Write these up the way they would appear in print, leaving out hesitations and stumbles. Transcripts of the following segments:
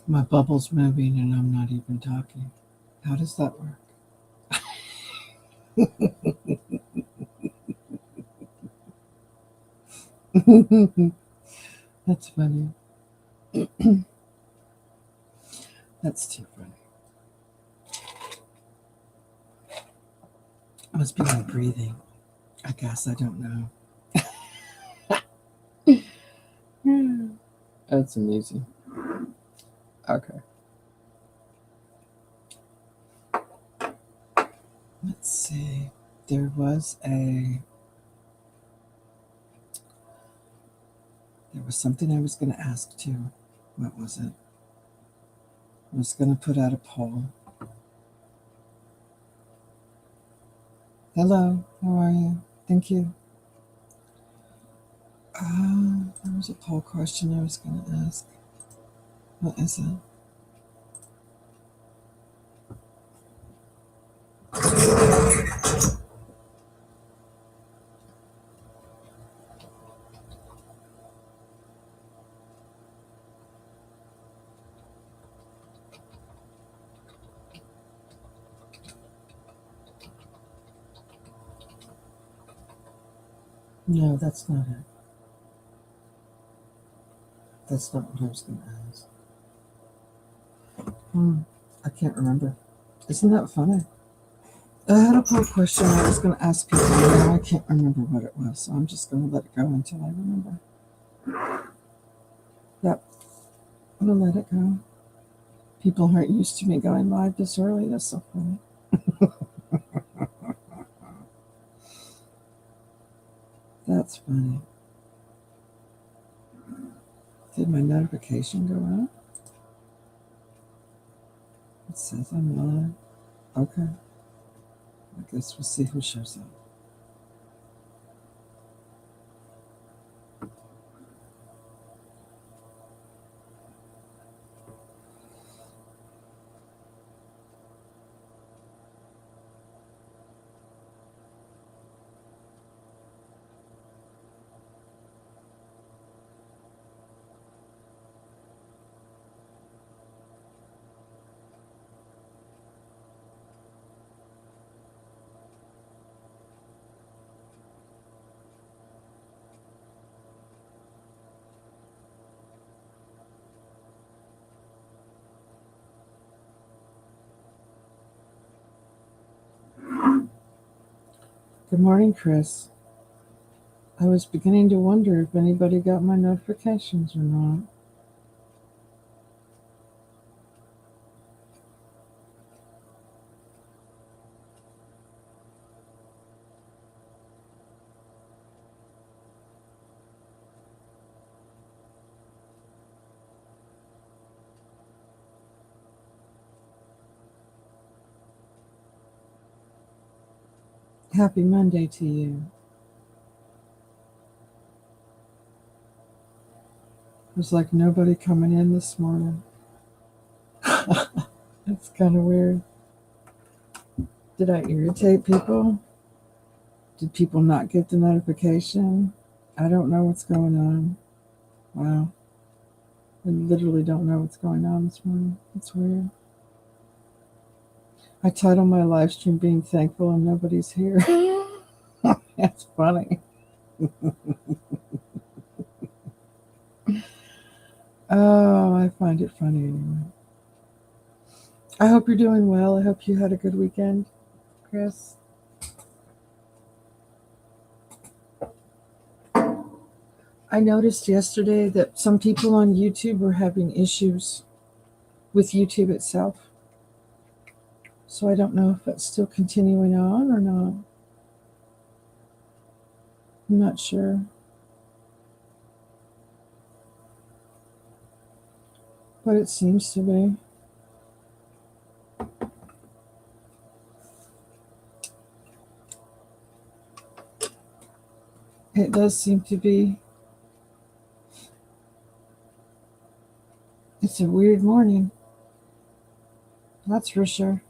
My bubble's moving and I'm not even talking. How does that work? That's funny. That's too funny. I must be my breathing. I guess I don't know. That's amazing. Okay. Let's see. There was something I was going to ask too. What was it? I was going to put out a poll. Hello, how are you? Thank you. There was a poll question I was going to ask. What is it? No, that's not it. That's not what I was going to ask. I can't remember. Isn't that funny? I had a poll question I was going to ask people, and now I can't remember what it was, so I'm just going to let it go until I remember. Yep, I'm going to let it go. People aren't used to me going live this early. That's so funny. That's funny. Did my notification go out? It says I'm live. Okay. I guess we'll see who shows up. Good morning, Chris. I was beginning to wonder if anybody got my notifications or not. Happy Monday to you. There's like nobody coming in this morning. That's kind of weird. Did I irritate people? Did people not get the notification? I don't know what's going on. Wow. I literally don't know what's going on this morning. It's weird. I title my live stream Being Thankful and Nobody's Here. That's funny. Oh, I find it funny anyway. I hope you're doing well. I hope you had a good weekend, Chris. I noticed yesterday that some people on YouTube were having issues with YouTube itself. So I don't know if that's still continuing on or not. I'm not sure. But it seems to be. It does seem to be. It's a weird morning. That's for sure.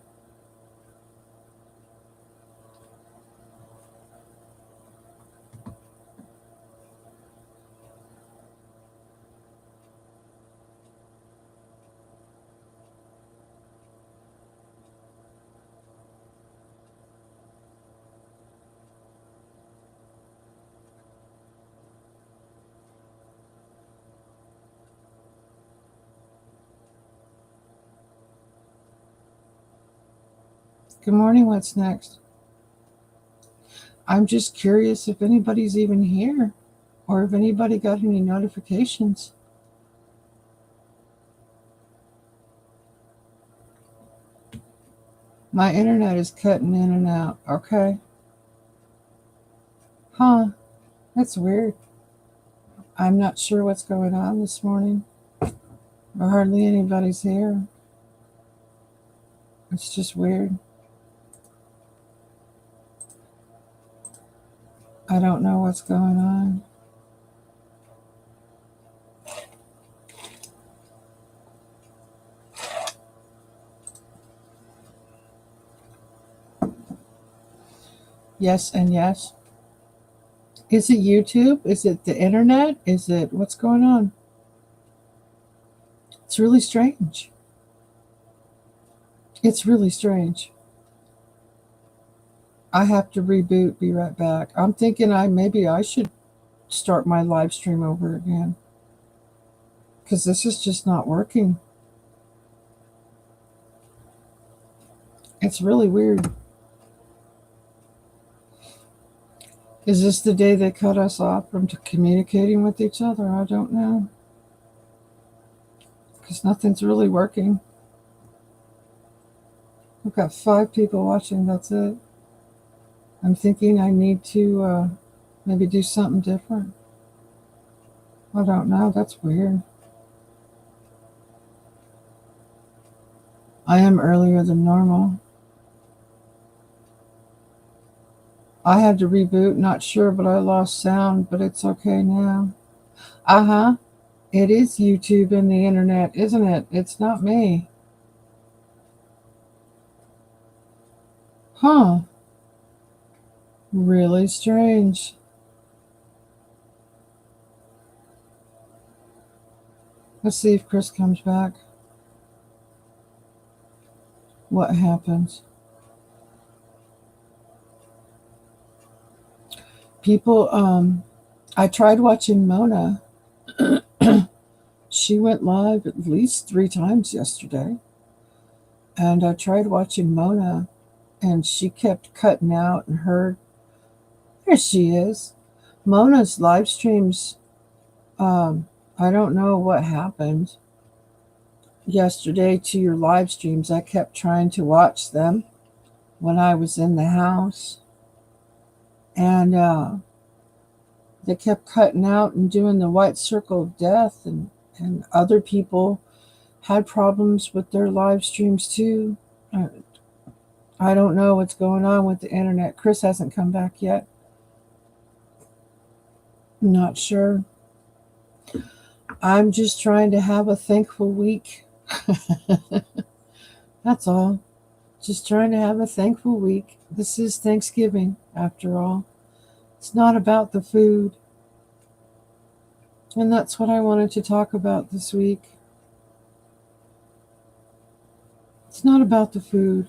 Good morning. What's next? I'm just curious if anybody's even here or if anybody got any notifications. My internet is cutting in and out. Okay. Huh. That's weird. I'm not sure what's going on this morning. Or hardly anybody's here. It's just weird. I don't know what's going on. Yes and yes. Is it YouTube? Is it the internet? Is it what's going on? It's really strange. It's really strange. I have to reboot, be right back. I'm thinking maybe I should start my live stream over again. Because this is just not working. It's really weird. Is this the day they cut us off from communicating with each other? I don't know. Because nothing's really working. I've got 5 people watching, that's it. I'm thinking I need to maybe do something different. I don't know, that's weird. I am earlier than normal. I had to reboot, not sure, but I lost sound, but it's okay now. Uh-huh. It is YouTube and the internet, isn't it? It's not me. Huh. Really strange. Let's see if Chris comes back. What happens? People, I tried watching Mona. She went live at least 3 times yesterday. And I tried watching Mona, and she kept cutting out and there she is. Mona's live streams, I don't know what happened yesterday to your live streams. I kept trying to watch them when I was in the house. And they kept cutting out and doing the white circle of death, and other people had problems with their live streams too. I don't know what's going on with the internet. Chris hasn't come back yet. I'm not sure. I'm just trying to have a thankful week. That's all. Just trying to have a thankful week. This is Thanksgiving, after all. It's not about the food. And that's what I wanted to talk about this week. It's not about the food.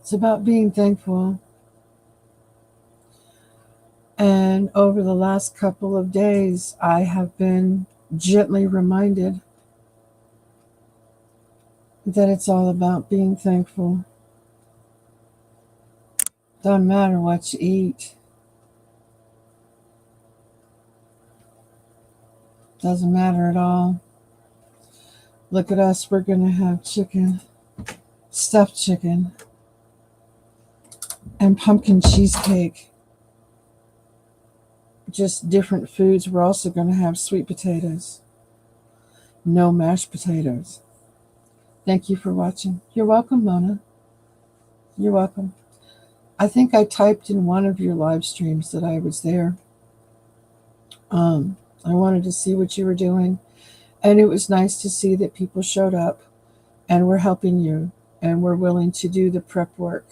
It's about being thankful. And over the last couple of days, I have been gently reminded that it's all about being thankful. Doesn't matter what you eat. Doesn't matter at all. Look at us, we're going to have chicken, stuffed chicken, and pumpkin cheesecake. Just different foods. We're also going to have sweet potatoes. No mashed potatoes. Thank you for watching. You're welcome, Mona. You're welcome. I think I typed in one of your live streams that I was there. I wanted to see what you were doing. And it was nice to see that people showed up and were helping you and were willing to do the prep work.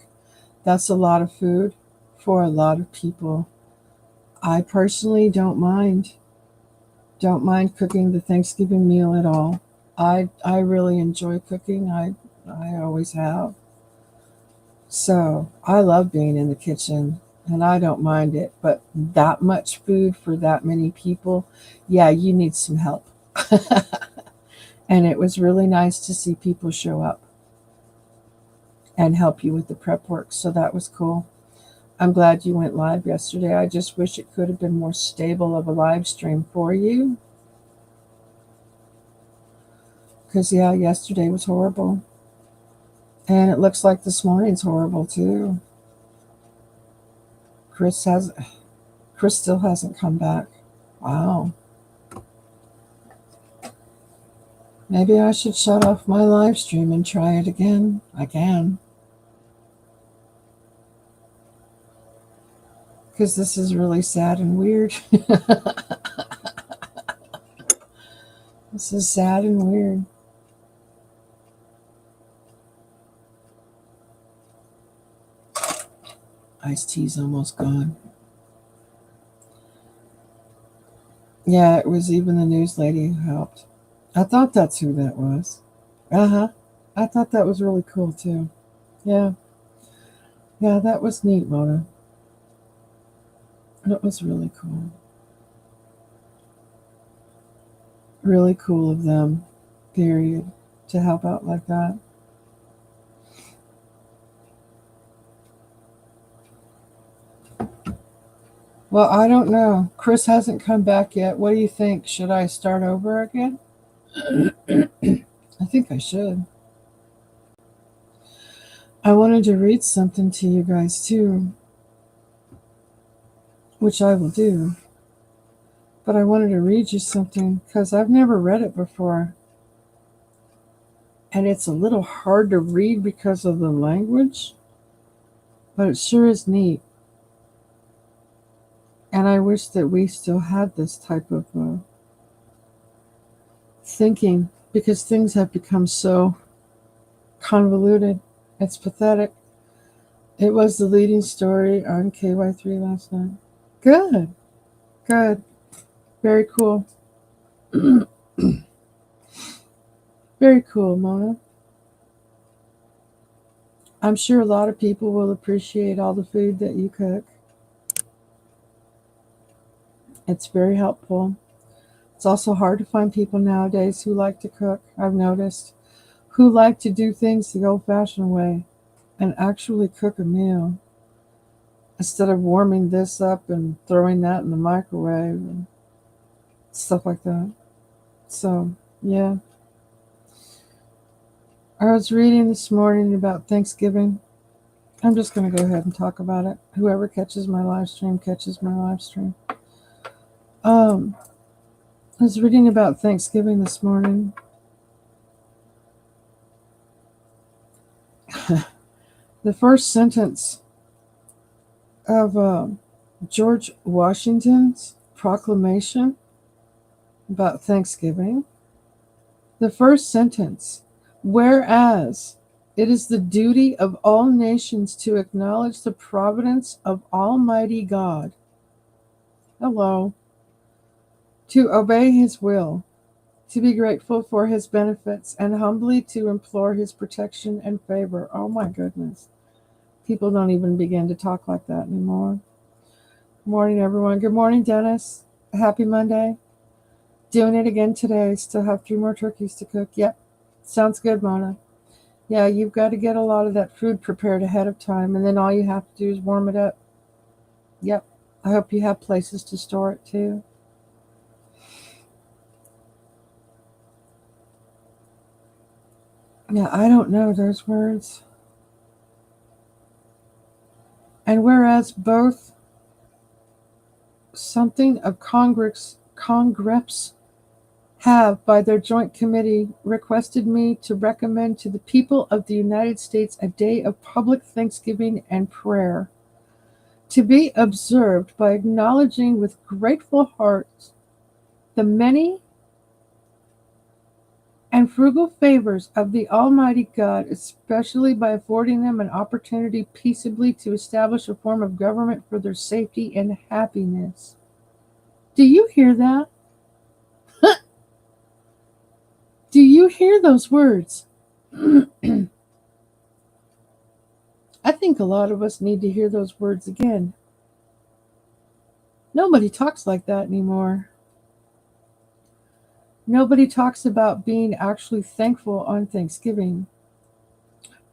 That's a lot of food for a lot of people. I personally don't mind cooking the Thanksgiving meal at all. I really enjoy cooking. I always have. So I love being in the kitchen and I don't mind it. But that much food for that many people, yeah, you need some help. And it was really nice to see people show up. and help you with the prep work. So that was cool. I'm glad you went live yesterday. I just wish it could have been more stable of a live stream for you. Because, yeah, yesterday was horrible. And it looks like this morning's horrible, too. Chris still hasn't come back. Wow. Maybe I should shut off my live stream and try it again. I can. Because this is really sad and weird. This is sad and weird. Iced tea's almost gone. Yeah, it was even the news lady who helped. I thought that's who that was. Uh-huh. I thought that was really cool, too. Yeah. Yeah, that was neat, Mona. That was really cool. Really cool of them, period, to help out like that. Well, I don't know. Chris hasn't come back yet. What do you think? Should I start over again? I think I should. I wanted to read something to you guys too, which I will do. But I wanted to read you something because I've never read it before. And it's a little hard to read because of the language, but it sure is neat. And I wish that we still had this type of thinking, because things have become so convoluted. It's pathetic. It was the leading story on KY3 last night. Good. Good. Very cool. Very cool, Mona. I'm sure a lot of people will appreciate all the food that you cook. It's very helpful. It's also hard to find people nowadays who like to cook, I've noticed, who like to do things the old-fashioned way and actually cook a meal instead of warming this up and throwing that in the microwave and stuff like that. So, yeah. I was reading this morning about Thanksgiving. I'm just going to go ahead and talk about it. Whoever catches my live stream catches my live stream. I was reading about Thanksgiving this morning. The first sentence of George Washington's proclamation about Thanksgiving. The first sentence, whereas it is the duty of all nations to acknowledge the providence of Almighty God. Hello. To obey his will, to be grateful for his benefits, and humbly to implore his protection and favor. Oh my goodness. People don't even begin to talk like that anymore. Good morning, everyone. Good morning, Dennis. Happy Monday. Doing it again today. Still have 3 more turkeys to cook. Yep. Sounds good, Mona. Yeah, you've got to get a lot of that food prepared ahead of time, and then all you have to do is warm it up. Yep. I hope you have places to store it, too. Yeah, I don't know those words. And whereas both something of Congress have, by their joint committee, requested me to recommend to the people of the United States a day of public thanksgiving and prayer, to be observed by acknowledging with grateful hearts the many and frugal favors of the Almighty God, especially by affording them an opportunity peaceably to establish a form of government for their safety and happiness. Do you hear that? Do you hear those words? I think a lot of us need to hear those words again. Nobody talks like that anymore. Nobody talks about being actually thankful on Thanksgiving.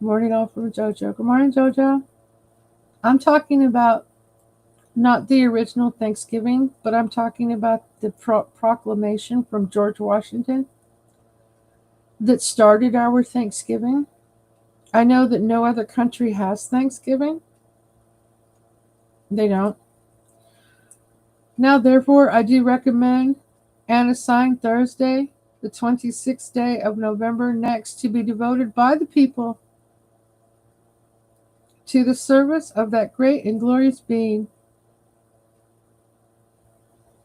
Morning all from Jojo. Good morning, Jojo. I'm talking about not the original Thanksgiving, but I'm talking about the proclamation from George Washington that started our Thanksgiving. I know that no other country has Thanksgiving. They don't. Now, therefore, I do recommend and assign Thursday, the 26th day of November next, to be devoted by the people to the service of that great and glorious being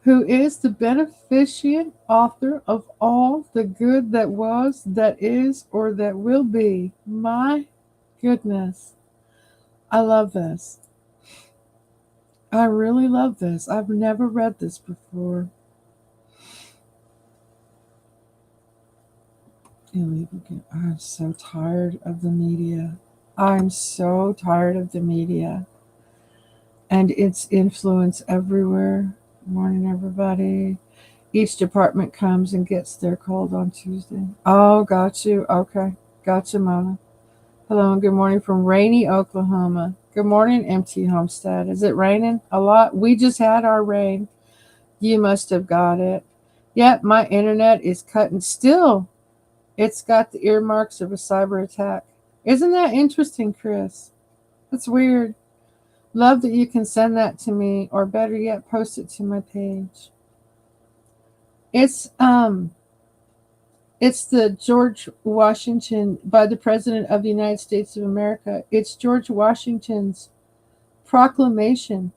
who is the beneficent author of all the good that was, that is, or that will be. My goodness. I love this. I really love this. I've never read this before. I'm so tired of the media. I'm so tired of the media and its influence everywhere. Morning, everybody. Each department comes and gets their cold on Tuesday. Oh, got you. Okay. Gotcha, Mona. Hello and good morning from rainy Oklahoma. Good morning, MT Homestead. Is it raining a lot? We just had our rain. You must have got it. Yep, my internet is cutting still. It's got the earmarks of a cyber attack. Isn't that interesting, Chris? That's weird. Love that you can send that to me, or better yet, post it to my page. It's the George Washington, by the President of the United States of America. It's George Washington's proclamation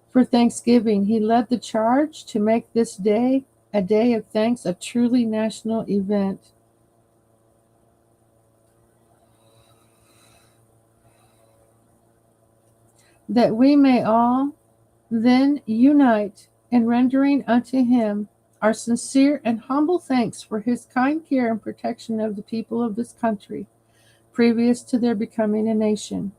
for Thanksgiving. He led the charge to make this day, a day of thanks, a truly national event. That we may all then unite in rendering unto him our sincere and humble thanks for his kind care and protection of the people of this country, previous to their becoming a nation,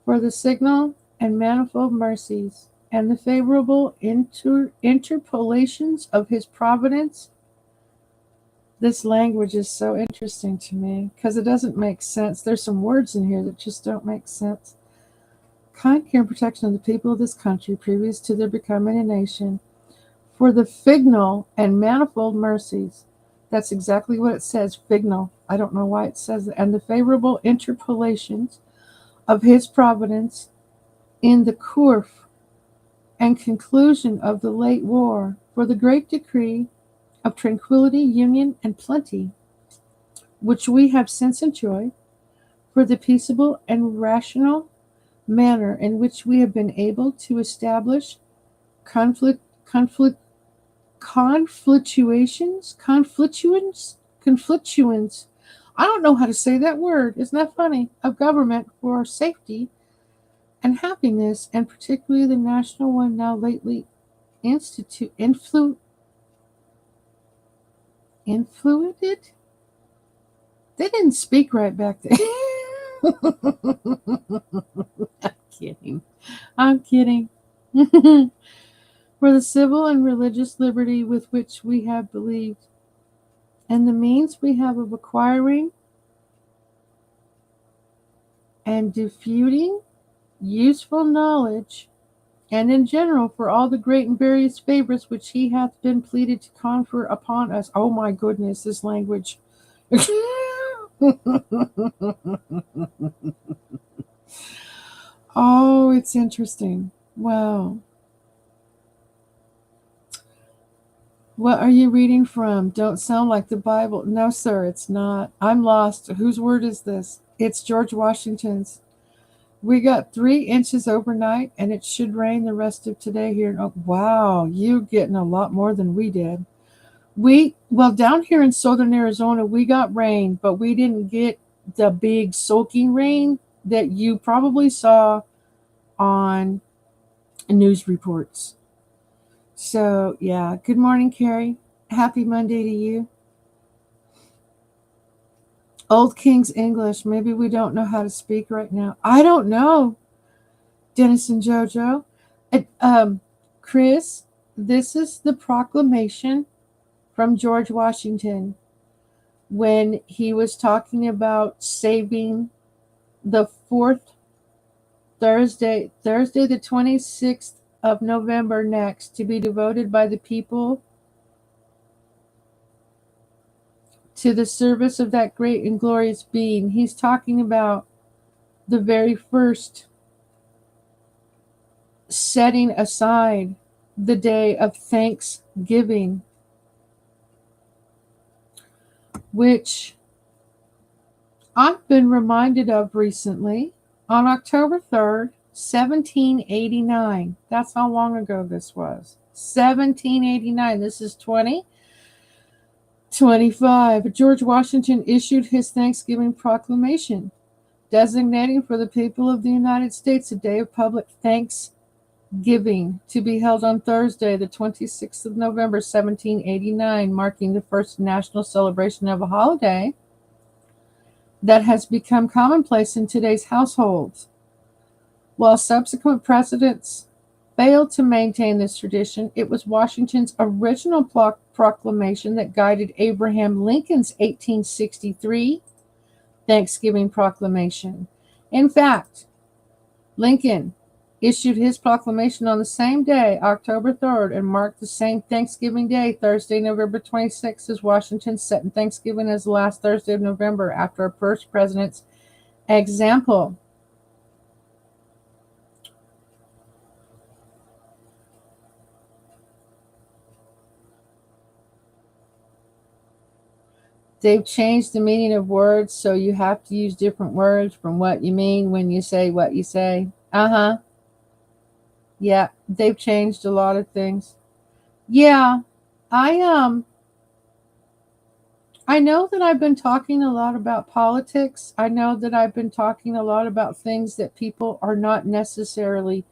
for the signal and manifold mercies and the favorable interpolations of his providence. This language is so interesting to me because it doesn't make sense. There's some words in here that just don't make sense. Kind care and protection of the people of this country previous to their becoming a nation, for the fignal and manifold mercies. That's exactly what it says, fignal. I don't know why it says it. And the favorable interpolations of his providence in the course and conclusion of the late war, for the great decree of tranquility, union, and plenty, which we have since enjoyed, for the peaceable and rational manner in which we have been able to establish confluence. I don't know how to say that word. Isn't that funny? Of government for our safety and happiness, and particularly the national one now lately influenced. They didn't speak right back then. I'm kidding. For the civil and religious liberty with which we have believed, and the means we have of acquiring and diffusing useful knowledge, and in general for all the great and various favors which he hath been pleaded to confer upon us. Oh my goodness, this language. Oh, it's interesting. Wow. What are you reading from? Don't sound like the Bible. No, sir, it's not. I'm lost. Whose word is this? It's George Washington's. We got 3 inches overnight, and it should rain the rest of today here. Oh, wow, you're getting a lot more than we did. Well, down here in southern Arizona, we got rain, but we didn't get the big soaking rain that you probably saw on news reports. So, yeah, good morning, Carrie. Happy Monday to you. Old King's English. Maybe we don't know how to speak right now. I don't know, Dennis and JoJo. Chris, this is the proclamation from George Washington when he was talking about saving the fourth Thursday the 26th of November next, to be devoted by the people to the service of that great and glorious being. He's talking about the very first setting aside the day of Thanksgiving, which I've been reminded of recently. On October 3rd, 1789. That's how long ago this was. 1789. This is 2025. George Washington issued his Thanksgiving proclamation, designating for the people of the United States a day of public thanksgiving to be held on Thursday, the 26th of November, 1789, marking the first national celebration of a holiday that has become commonplace in today's households. While subsequent presidents failed to maintain this tradition, it was Washington's original proclamation that guided Abraham Lincoln's 1863 Thanksgiving proclamation. In fact, Lincoln issued his proclamation on the same day, October 3rd, and marked the same Thanksgiving Day, Thursday, November 26th, as Washington, setting Thanksgiving as the last Thursday of November after a first president's example. They've changed the meaning of words, so you have to use different words from what you mean when you say what you say. Uh-huh. Yeah, they've changed a lot of things. Yeah, I I know that I've been talking a lot about politics. I know that I've been talking a lot about things that people are not necessarily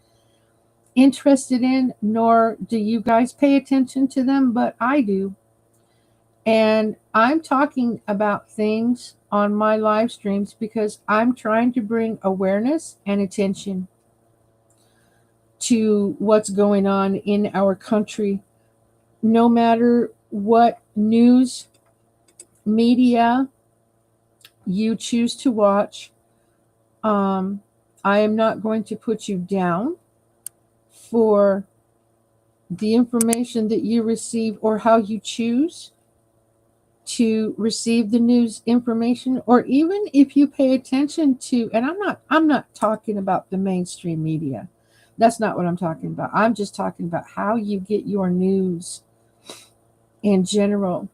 interested in, nor do you guys pay attention to them, but I do. And I'm talking about things on my live streams because I'm trying to bring awareness and attention to what's going on in our country. No matter what news media you choose to watch, I am not going to put you down for the information that you receive or how you choose to receive the news information, or even if you pay attention to, and I'm not talking about the mainstream media. That's not what I'm talking about. I'm just talking about how you get your news in general.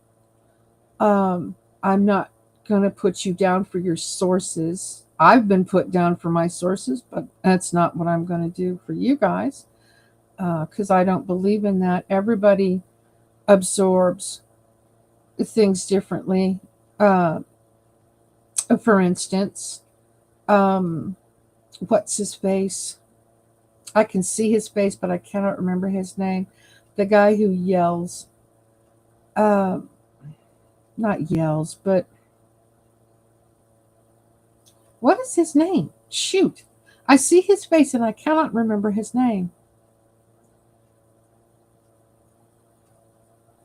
I'm not going to put you down for your sources. I've been put down for my sources, but that's not what I'm going to do for you guys, because I don't believe in that. Everybody absorbs things differently. For instance, what's his face? I can see his face, but I cannot remember his name. The guy who yells. Not yells, but what is his name? Shoot. I see his face and I cannot remember his name.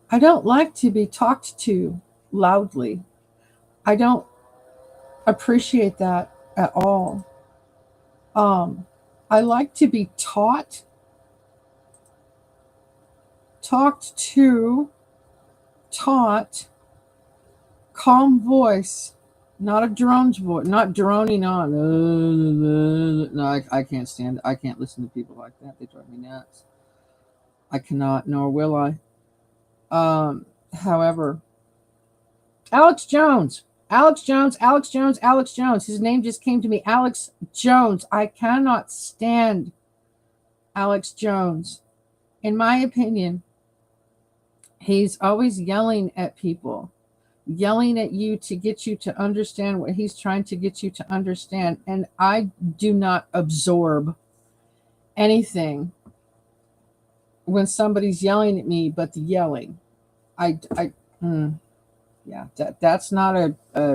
I don't like to be talked to loudly. I don't appreciate that at all. I like to be talked to, taught, calm voice, not a drone's voice, not droning on. No, I can't stand it. I can't listen to people like that. They drive me nuts. I cannot, nor will I. However, Alex Jones. Alex Jones, Alex Jones, Alex Jones. His name just came to me. Alex Jones. I cannot stand Alex Jones. In my opinion, he's always yelling at people, yelling at you to get you to understand what he's trying to get you to understand. And I do not absorb anything when somebody's yelling at me but the yelling. Yeah, that's not a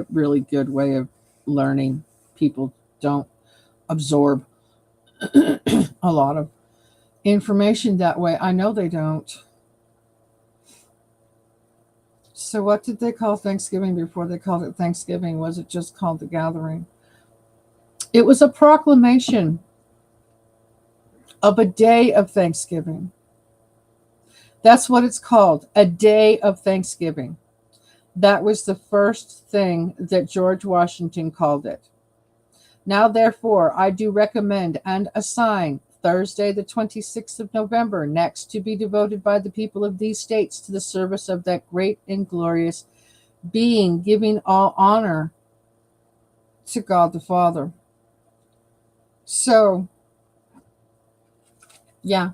really good way of learning. People don't absorb a lot of information that way. I know they don't. So, what did they call Thanksgiving before they called it Thanksgiving? Was it just called the gathering? It was a proclamation of a day of Thanksgiving. That's what it's called, a day of Thanksgiving. That was the first thing that George Washington called it. Now, therefore, I do recommend and assign Thursday, the 26th of November, next to be devoted by the people of these states to the service of that great and glorious being, giving all honor to God the Father. So, yeah.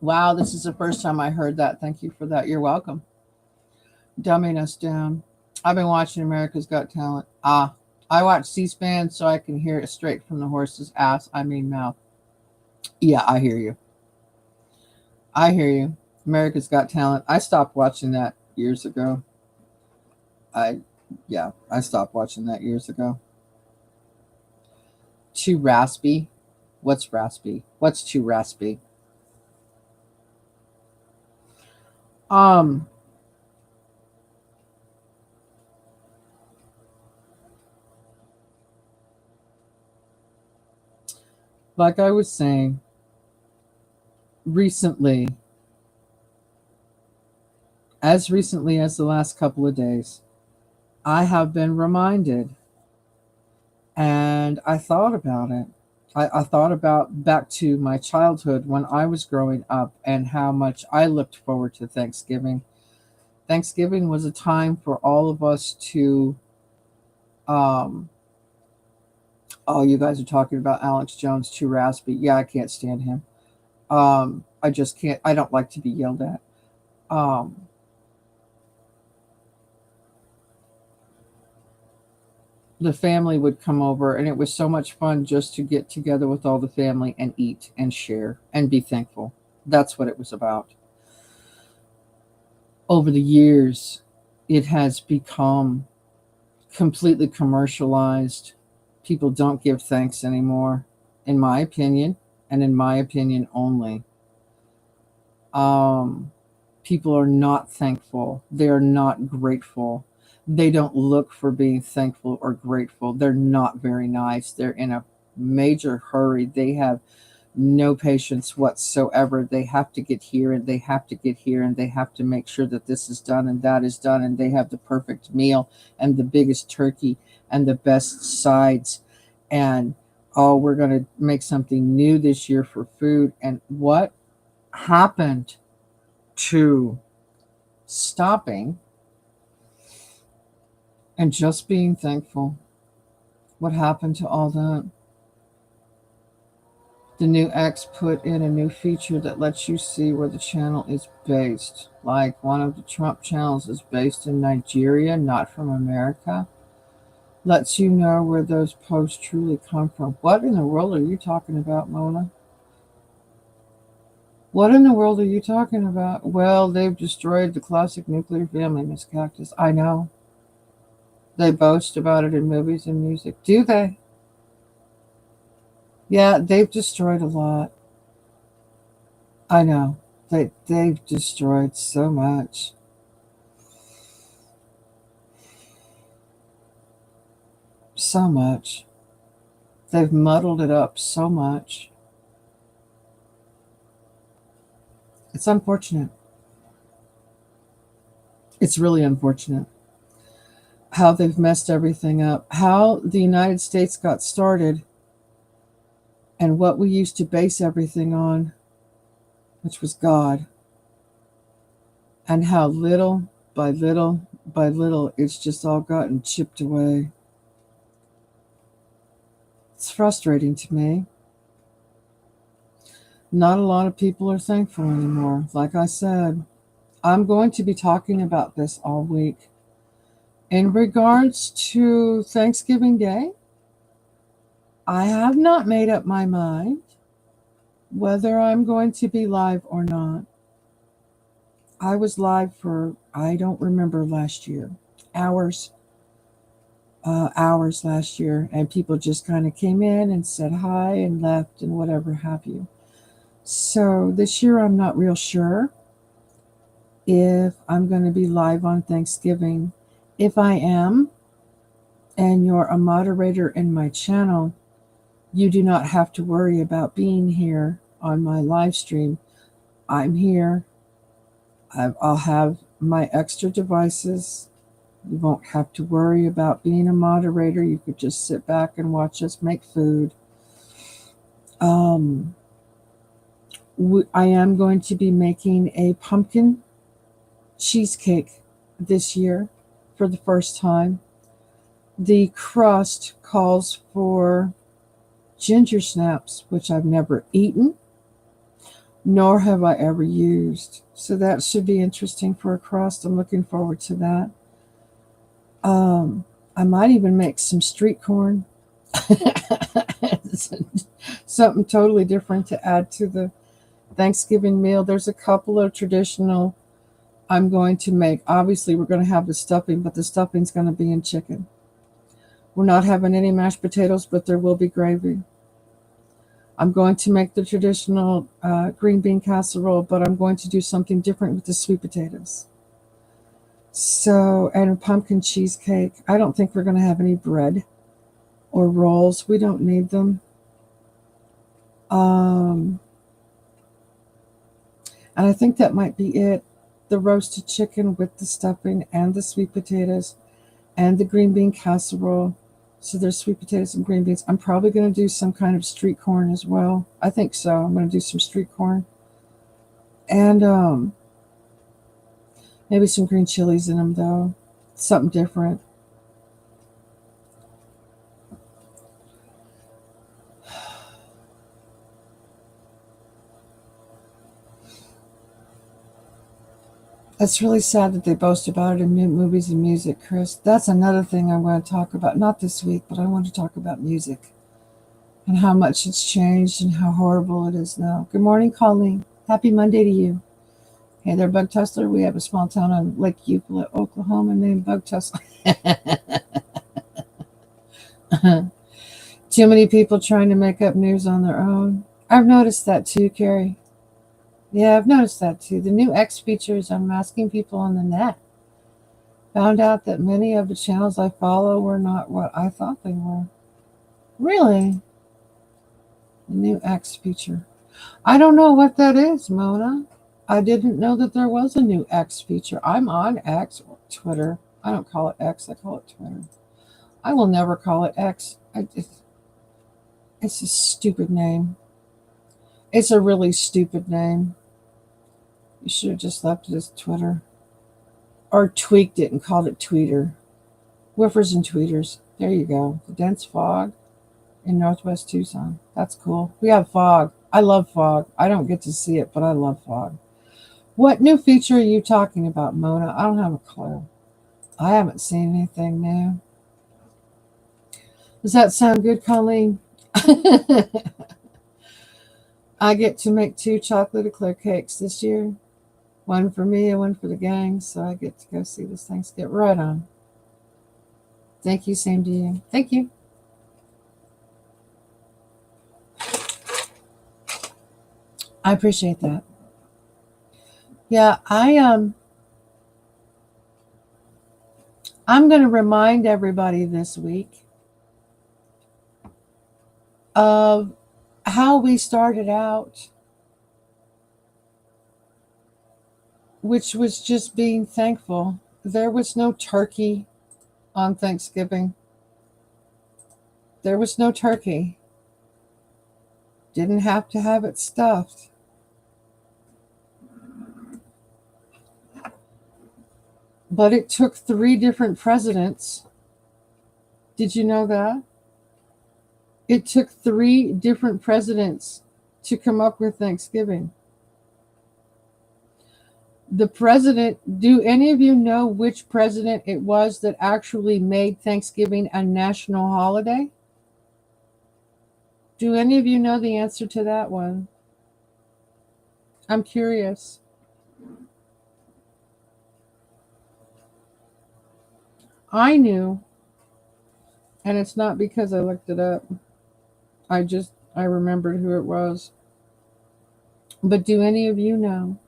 Wow, this is the first time I heard that. Thank you for that. You're welcome. Dumbing us down. I've been watching America's Got Talent. I watch C-SPAN so I can hear it straight from the horse's ass, mouth. Yeah, I hear you. I hear you. America's Got Talent. I stopped watching that years ago. I stopped watching that years ago. Too raspy? What's raspy? What's too raspy? Like I was saying, recently as the last couple of days, I have been reminded, and I thought about it. I thought about back to my childhood when I was growing up and how much I looked forward to Thanksgiving. Thanksgiving was a time for all of us to, um, oh, you guys are talking about Alex Jones, too raspy. Yeah, I can't stand him. I just can't, I don't like to be yelled at. Um, the family would come over, and it was so much fun just to get together with all the family and eat and share and be thankful. That's what it was about. Over the years, it has become completely commercialized. People don't give thanks anymore, in my opinion, and in my opinion only. Um, People are not thankful. They are not grateful. They don't look for being thankful or grateful. They're not very nice. They're in a major hurry. They have no patience whatsoever. They have to get here and they have to get here and they have to make sure that this is done and that is done. And they have the perfect meal and the biggest turkey and the best sides. And oh, we're going to make something new this year for food. And what happened to stopping and just being thankful? What happened to all that? The new X put in a new feature that lets you see where the channel is based. Like one of the Trump channels is based in Nigeria, not from America. Lets you know where those posts truly come from. What in the world are you talking about, Mona? What in the world are you talking about? Well, they've destroyed the classic nuclear family, Miss Cactus. I know. They boast about it in movies and music. Do they? Yeah, they've destroyed a lot. I know. They've destroyed so much. So much. They've muddled it up so much. It's unfortunate. It's really unfortunate how they've messed everything up. How the United States got started and what we used to base everything on, which was God. And how little by little by little it's just all gotten chipped away. It's frustrating to me. Not a lot of people are thankful anymore. Like I said, I'm going to be talking about this all week. In regards to Thanksgiving Day, I have not made up my mind whether I'm going to be live or not. I was live for, I don't remember last year, hours last year, and people just kind of came in and said hi and left and whatever have you. So this year I'm not real sure if I'm going to be live on Thanksgiving. If I am, and you're a moderator in my channel, you do not have to worry about being here on my live stream. I'm here. I'll have my extra devices. You won't have to worry about being a moderator. You could just sit back and watch us make food. I am going to be making a pumpkin cheesecake this year for the first time. The crust calls for ginger snaps, which I've never eaten, nor have I ever used. So that should be interesting for a crust. I'm looking forward to that. I might even make some street corn. Something totally different to add to the Thanksgiving meal. There's a couple of traditional I'm going to make. Obviously, we're going to have the stuffing, but the stuffing's going to be in chicken. We're not having any mashed potatoes, but there will be gravy. I'm going to make the traditional green bean casserole, but I'm going to do something different with the sweet potatoes. So, and a pumpkin cheesecake. I don't think we're going to have any bread or rolls. We don't need them. And I think that might be it. The roasted chicken with the stuffing and the sweet potatoes and the green bean casserole. So there's sweet potatoes and green beans. I'm probably going to do some kind of street corn as well. I think so. I'm going to do some street corn. And maybe some green chilies in them, though. Something different. It's really sad that they boast about it in movies and music, Chris. That's another thing I want to talk about. Not this week, but I want to talk about music and how much it's changed and how horrible it is now. Good morning, Colleen. Happy Monday to you. Hey there, Bug Tussler. We have a small town on Lake Euclid, Oklahoma named Bug Tussler. Too many people trying to make up news on their own. I've noticed that too, Carrie. Yeah, I've noticed that too. The new X features unmasking people on the net. Found out that many of the channels I follow were not what I thought they were. Really? The new X feature. I don't know what that is, Mona. I didn't know that there was a new X feature. I'm on X or Twitter. I don't call it X, I call it Twitter. I will never call it X. It's a stupid name. It's a really stupid name. You should have just left it as Twitter. Or tweaked it and called it Tweeter. Woofers and tweeters. There you go. The dense fog in northwest Tucson. That's cool. We have fog. I love fog. I don't get to see it, but I love fog. What new feature are you talking about, Mona? I don't have a clue. I haven't seen anything new. Does that sound good, Colleen? I get to make 2 chocolate eclair cakes this year. One for me and one for the gang, so I get to go see this Thanksgiving. Right on. Thank you, same to you. Thank you. I appreciate that. Yeah, I'm going to remind everybody this week of how we started out, which was just being thankful. There was no turkey on Thanksgiving. There was no turkey. Didn't have to have it stuffed. But it took 3 different presidents. Did you know that? It took 3 different presidents to come up with Thanksgiving. The president, do any of you know which president it was that actually made Thanksgiving a national holiday? Do any of you know the answer to that one? I'm curious. I knew, and it's not because I looked it up. I remembered who it was. But do any of you know?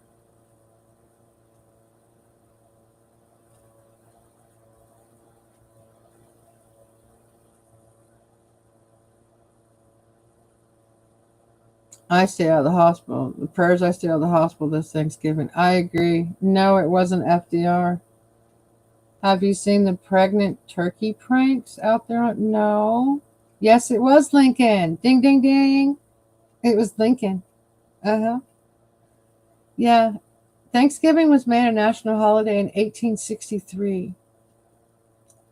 I stay out of the hospital. The prayers I stay out of the hospital this Thanksgiving. I agree. No, it wasn't FDR. Have you seen the pregnant turkey pranks out there? No. Yes, it was Lincoln. Ding, ding, ding. It was Lincoln. Uh huh. Yeah. Thanksgiving was made a national holiday in 1863.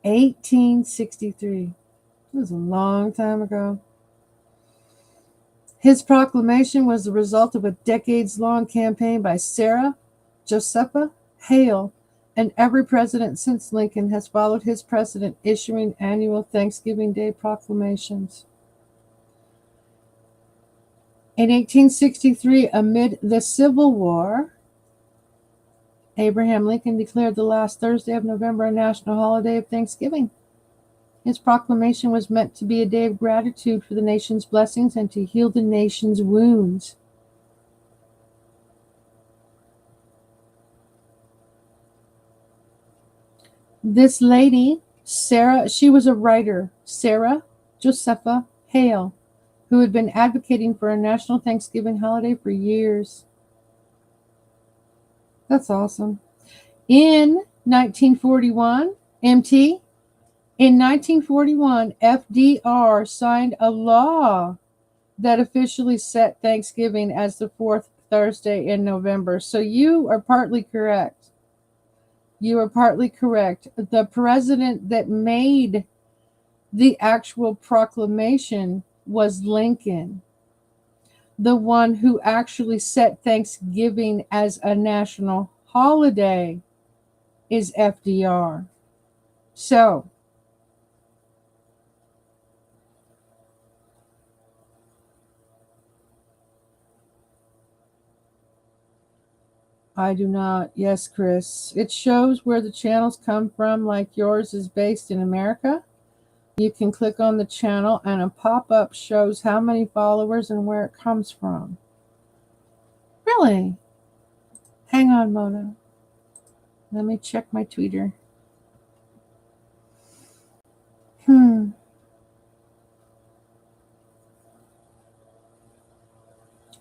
1863. It was a long time ago. His proclamation was the result of a decades-long campaign by Sarah Josepha Hale, and every president since Lincoln has followed his precedent, issuing annual Thanksgiving Day proclamations. In 1863, amid the Civil War, Abraham Lincoln declared the last Thursday of November a national holiday of Thanksgiving. His proclamation was meant to be a day of gratitude for the nation's blessings and to heal the nation's wounds. This lady, Sarah, she was a writer, Sarah Josepha Hale, who had been advocating for a national Thanksgiving holiday for years. That's awesome. In 1941, MT, in 1941, FDR signed a law that officially set Thanksgiving as the fourth Thursday in November. So you are partly correct. You are partly correct. The president that made the actual proclamation was Lincoln. The one who actually set Thanksgiving as a national holiday is FDR. So, I do not. Yes, Chris. It shows where the channels come from, like yours is based in America. You can click on the channel and a pop-up shows how many followers and where it comes from. Really? Hang on, Mona. Let me check my Twitter.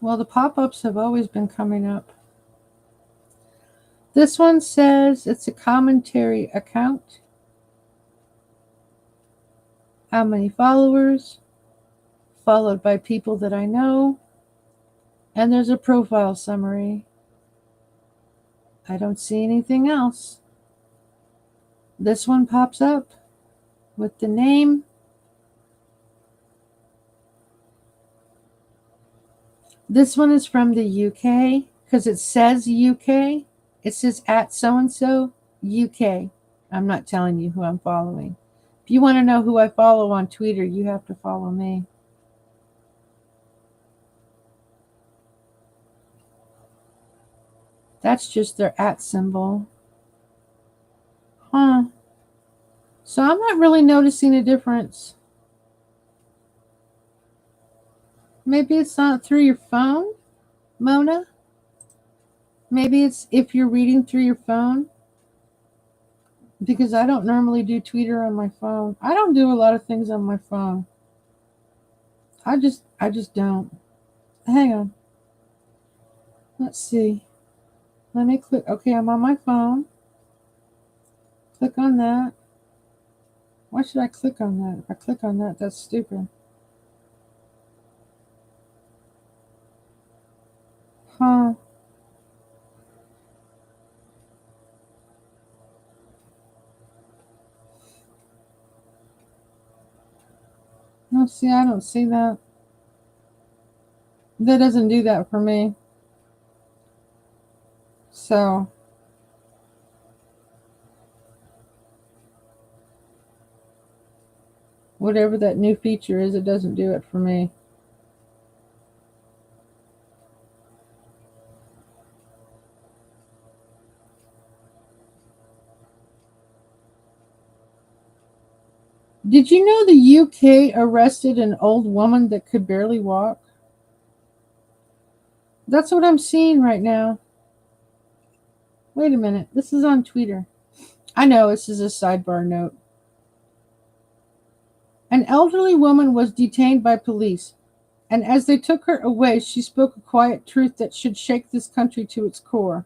Well, the pop-ups have always been coming up. This one says it's a commentary account. How many followers? Followed by people that I know. And there's a profile summary. I don't see anything else. This one pops up with the name. This one is from the UK because it says UK. It says at so-and-so UK. I'm not telling you who I'm following. If you want to know who I follow on Twitter, you have to follow me. That's just their at symbol. Huh. So I'm not really noticing a difference. Maybe it's not through your phone, Mona? Maybe it's if you're reading through your phone. Because I don't normally do Twitter on my phone. I don't do a lot of things on my phone. I just don't. Hang on. Let's see. Let me click. Okay, I'm on my phone. Click on that. Why should I click on that? If I click on that, that's stupid. Huh. No, see, I don't see that. That doesn't do that for me. So, whatever that new feature is, it doesn't do it for me. Did you know the UK arrested an old woman that could barely walk? That's what I'm seeing right now. Wait a minute. This is on Twitter. I know this is a sidebar note. An elderly woman was detained by police And as they took her away, she spoke a quiet truth that should shake this country to its core.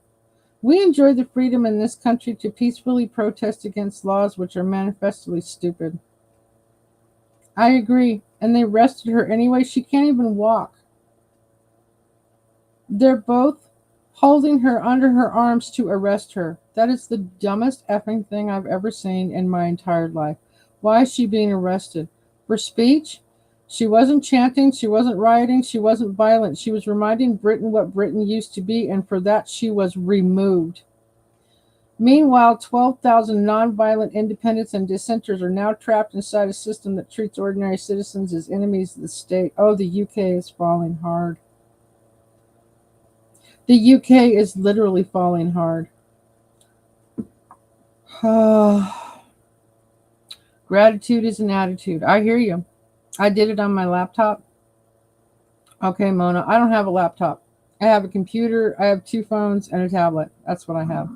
We enjoy the freedom in this country to peacefully protest against laws which are manifestly stupid. I agree. And they arrested her anyway. She can't even walk. They're both holding her under her arms to arrest her. That is the dumbest effing thing I've ever seen in my entire life. Why is she being arrested? For speech? She wasn't chanting, she wasn't rioting, she wasn't violent. She was reminding Britain what Britain used to be, and for that she was removed. Meanwhile, 12,000 nonviolent independents and dissenters are now trapped inside a system that treats ordinary citizens as enemies of the state. Oh, the UK is falling hard. The UK is literally falling hard. Gratitude is an attitude. I hear you. I did it on my laptop. Okay, Mona, I don't have a laptop. I have a computer, I have 2 phones, and a tablet. That's what I have.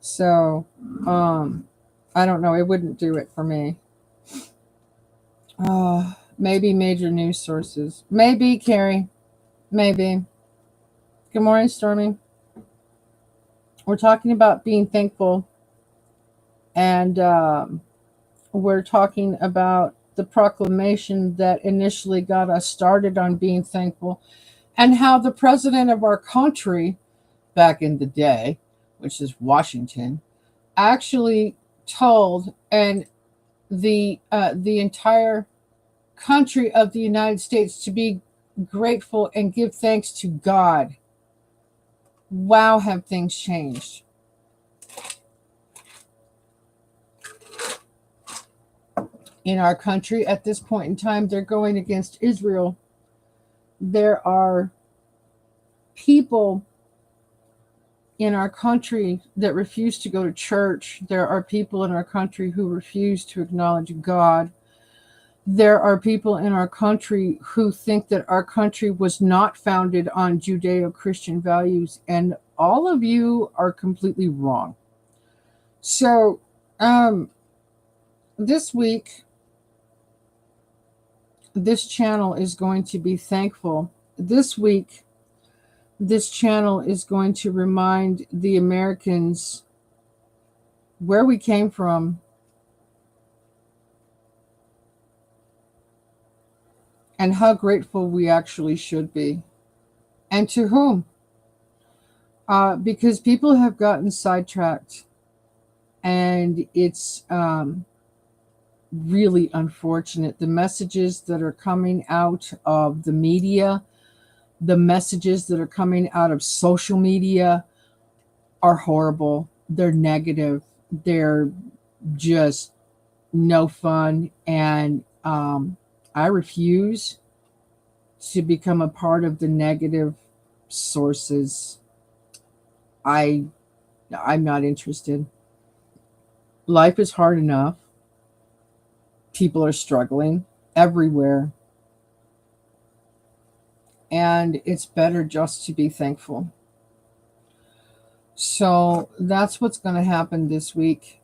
So, I don't know. It wouldn't do it for me. Maybe major news sources. Maybe, Carrie. Maybe. Good morning, Stormy. We're talking about being thankful. And we're talking about the proclamation that initially got us started on being thankful, and how the president of our country back in the day, which is Washington, actually told and the entire country of the United States to be grateful and give thanks to God. Wow, have things changed. In our country at this point in time, they're going against Israel. There are people in our country that refuse to go to church. There are people in our country who refuse to acknowledge God. There are people in our country who think that our country was not founded on Judeo-Christian values, and all of you are completely wrong. So, this week, this channel is going to be thankful. This week, this channel is going to remind the Americans where we came from and how grateful we actually should be. And to whom? Because people have gotten sidetracked, and it's really unfortunate. The messages that are coming out of the media, the messages that are coming out of social media are horrible. They're negative. They're just no fun. And I refuse to become a part of the negative sources. I'm not interested. Life is hard enough. People are struggling everywhere. And it's better just to be thankful. So that's what's going to happen this week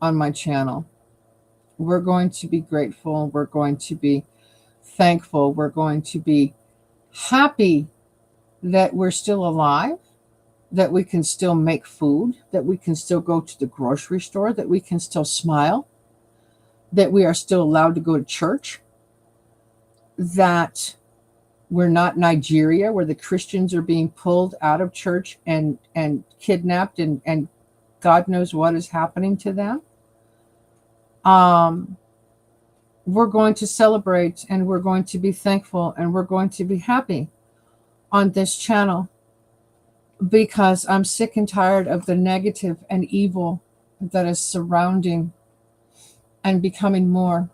on my channel. We're going to be grateful. We're going to be thankful. We're going to be happy that we're still alive, that we can still make food, that we can still go to the grocery store, that we can still smile, that we are still allowed to go to church, that we're not Nigeria, where the Christians are being pulled out of church and kidnapped, and God knows what is happening to them. We're going to celebrate, and we're going to be thankful, and we're going to be happy on this channel, because I'm sick and tired of the negative and evil that is surrounding and becoming more.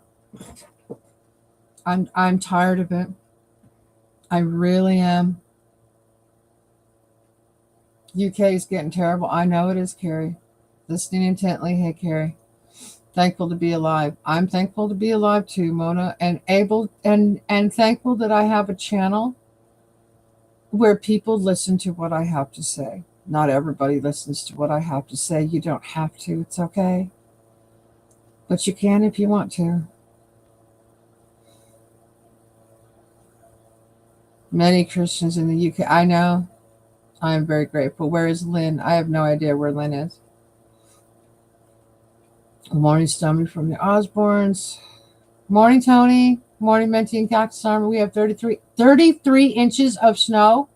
I'm tired of it. I really am. UK is getting terrible. I know it is, Carrie. Listening intently. Hey, Carrie. Thankful to be alive. I'm thankful to be alive too, Mona, and able and thankful that I have a channel where people listen to what I have to say. Not everybody listens to what I have to say. You don't have to. It's okay. But you can if you want to. Many Christians in the UK. I know. I am very grateful. Where is Lynn? I have no idea where Lynn is. Good morning, Stummy from the Osborns. Morning, Tony. Morning, Menti and Cactus Armor. We have 33 inches of snow.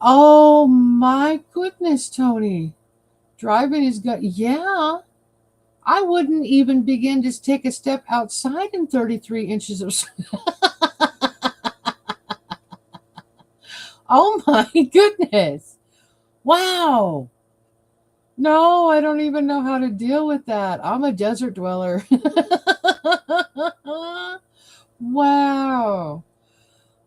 Oh my goodness, Tony. Driving is good. Yeah. I wouldn't even begin to take a step outside in 33 inches of snow. Oh my goodness. Wow. No, I don't even know how to deal with that. I'm a desert dweller. Wow.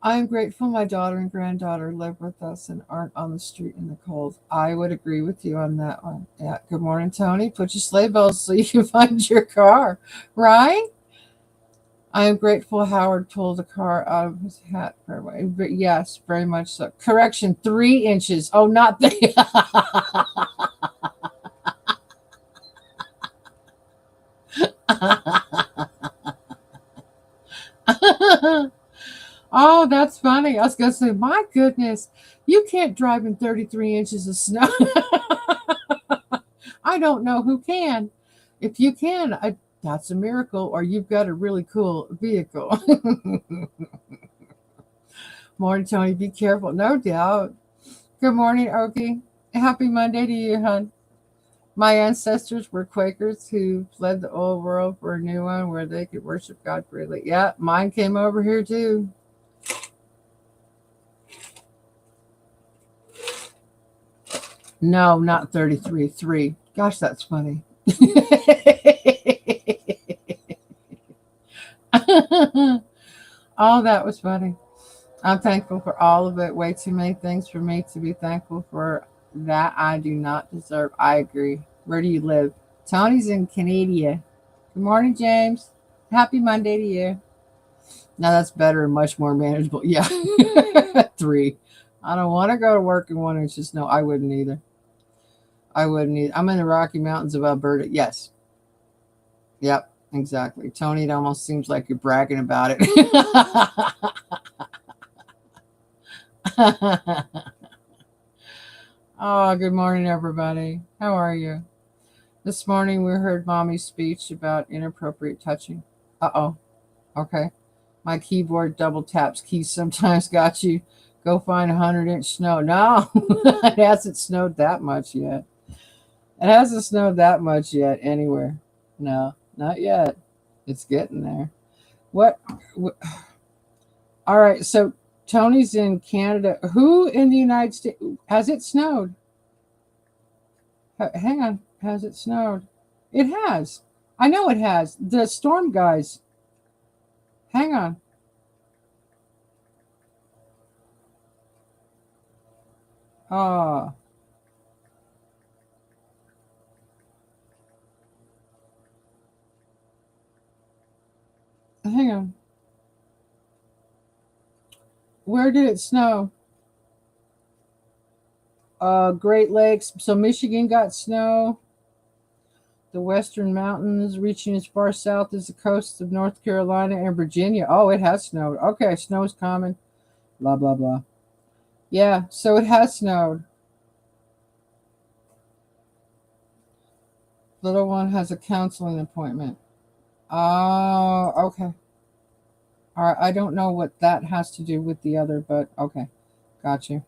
I'm grateful my daughter and granddaughter live with us and aren't on the street in the cold. I would agree with you on that one. Yeah. Good morning, Tony. Put your sleigh bells so you can find your car, right? I am grateful Howard pulled the car out of his hat. But yes, very much so. Correction, 3 inches. Oh, not the. Oh, that's funny. I was going to say, my goodness, you can't drive in 33 inches of snow. I don't know who can. If you can, that's a miracle, or you've got a really cool vehicle. Morning, Tony. Be careful. No doubt. Good morning, Okie. Happy Monday to you, hon. My ancestors were Quakers who fled the old world for a new one where they could worship God freely. Yeah, mine came over here too. No, not 33, 3. Gosh, that's funny. Oh, that was funny. I'm thankful for all of it. Way too many things for me to be thankful for that I do not deserve. I agree. Where do you live? Tony's in Canada. Good morning, James. Happy Monday to you. Now that's better and much more manageable. Yeah. 3. I don't want to go to work in 1 inch of snow. I wouldn't either. I'm in the Rocky Mountains of Alberta. Yes. Yep, exactly. Tony, it almost seems like you're bragging about it. Oh, good morning, everybody. How are you? This morning we heard Mommy's speech about inappropriate touching. Uh-oh. Okay. My keyboard double taps. Keys sometimes got you. Go find 100-inch snow. No, it hasn't snowed that much yet. It hasn't snowed that much yet anywhere. No, not yet. It's getting there. What? All right. So Tony's in Canada. Who in the United States? Has it snowed? Hang on. Has it snowed? It has. I know it has. The storm guys. Hang on. Oh. Hang on. Where did it snow? Great Lakes. So Michigan got snow. The Western Mountains reaching as far south as the coasts of North Carolina and Virginia. Oh, it has snowed. Okay, snow is common. Blah, blah, blah. Yeah, so it has snowed. Little one has a counseling appointment. Oh, okay. All right. I don't know what that has to do with the other, but okay. Got you.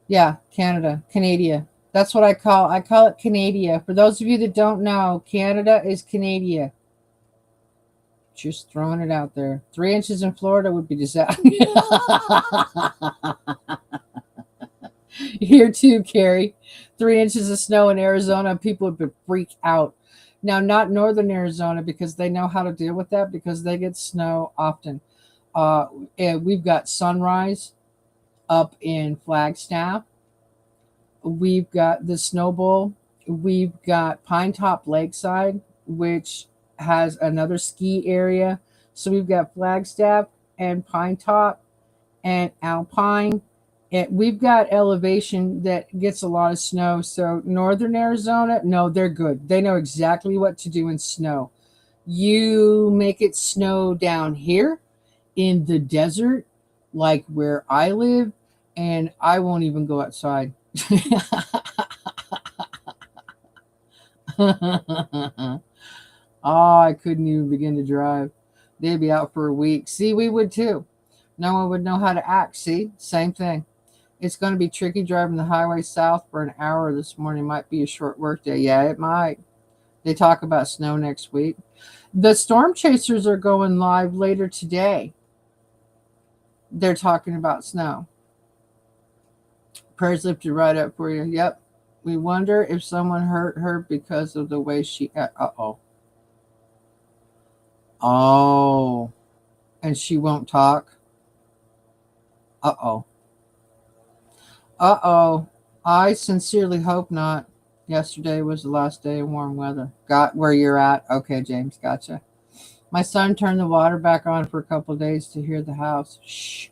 Yeah, Canada, Canada. That's what I call it Canada. For those of you that don't know, Canada is Canada. Just throwing it out there. 3 inches in Florida would be disaster. Here too, Carrie. 3 inches of snow in Arizona, people would freak out. Now, not northern Arizona because they know how to deal with that because they get snow often. And we've got Sunrise up in Flagstaff. We've got the Snow Bowl. We've got Pine Top Lakeside, which has another ski area. So we've got Flagstaff and Pine Top and Alpine. And we've got elevation that gets a lot of snow. So northern Arizona, no, they're good. They know exactly what to do in snow. You make it snow down here in the desert, like where I live, and I won't even go outside. Oh, I couldn't even begin to drive. They'd be out for a week. See, we would too. No one would know how to act. See, same thing. It's going to be tricky driving the highway south for an hour this morning. Might be a short work day. Yeah, it might. They talk about snow next week. The storm chasers are going live later today. They're talking about snow. Prayers lifted right up for you. Yep. We wonder if someone hurt her because of the way she. Uh-oh. Oh. And she won't talk. Uh-oh. Uh-oh. I sincerely hope not. Yesterday was the last day of warm weather. Got where you're at? Okay, James, gotcha. My son turned the water back on for a couple of days to hear the house. Shh.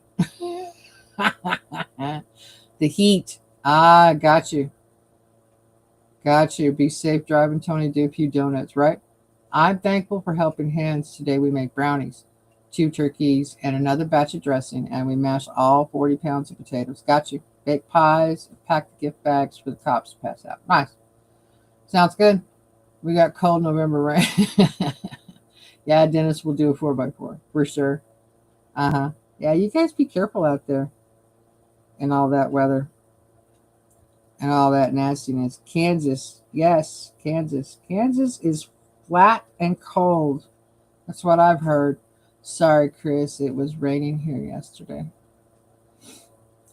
The heat. Ah, got you. Got you. Be safe driving, Tony. Do a few donuts, right? I'm thankful for helping hands. Today we make brownies, 2 turkeys, and another batch of dressing, and we mash all 40 pounds of potatoes. Got you. Bake pies, pack the gift bags for the cops to pass out. Nice. Sounds good. We got cold November rain. Yeah, Dennis will do a 4x4 for sure. Uh-huh. Yeah, you guys be careful out there in all that weather and all that nastiness. Kansas. Yes, Kansas. Kansas is flat and cold. That's what I've heard. Sorry, Chris. It was raining here yesterday.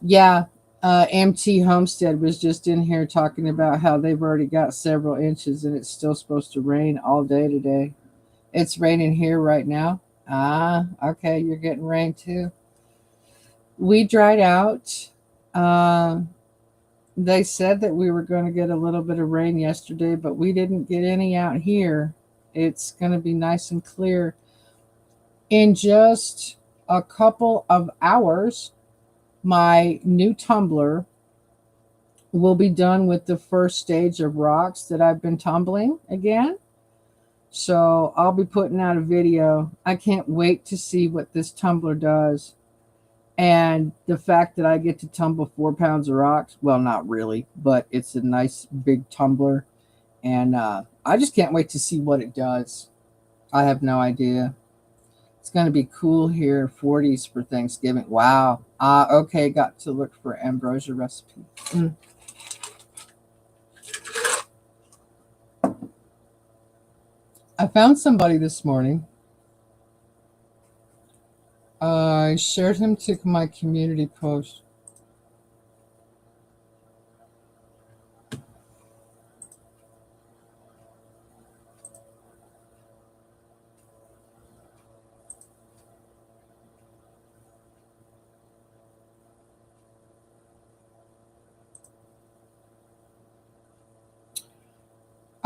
Yeah, MT Homestead was just in here talking about how they've already got several inches and it's still supposed to rain all day today. It's raining here right now. Ah, okay. You're getting rain too. We dried out. They said that we were going to get a little bit of rain yesterday, but we didn't get any out here. It's going to be nice and clear. In just a couple of hours, my new tumbler will be done with the first stage of rocks that I've been tumbling again. So I'll be putting out a video. I can't wait to see what this tumbler does. And the fact that I get to tumble 4 pounds of rocks, well, not really, but it's a nice big tumbler. And I just can't wait to see what it does. I have no idea. It's going to be cool here, 40s for Thanksgiving. Wow. Okay, got to look for ambrosia recipe. I found somebody this morning. I shared him to my community post.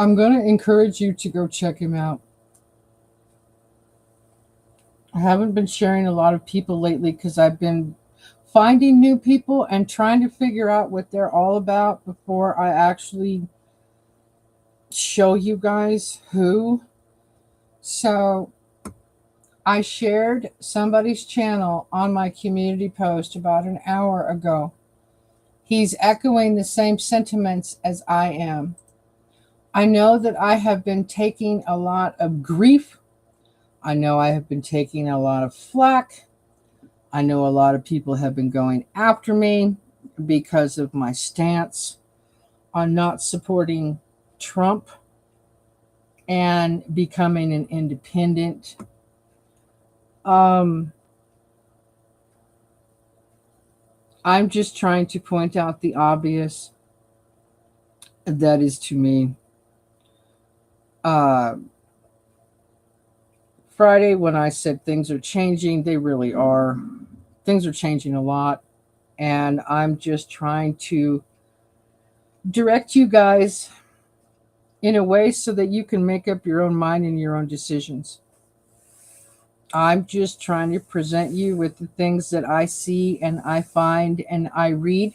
I'm going to encourage you to go check him out. I haven't been sharing a lot of people lately because I've been finding new people and trying to figure out what they're all about before I actually show you guys who. So I shared somebody's channel on my community post about an hour ago. He's echoing the same sentiments as I am. I know that I have been taking a lot of grief. I know I have been taking a lot of flack. I know a lot of people have been going after me because of my stance on not supporting Trump and becoming an independent. I'm just trying to point out the obvious. That is to me. Friday, when I said things are changing, they really are. Things are changing a lot. And I'm just trying to direct you guys in a way so that you can make up your own mind and your own decisions. I'm just trying to present you with the things that I see and I find and I read.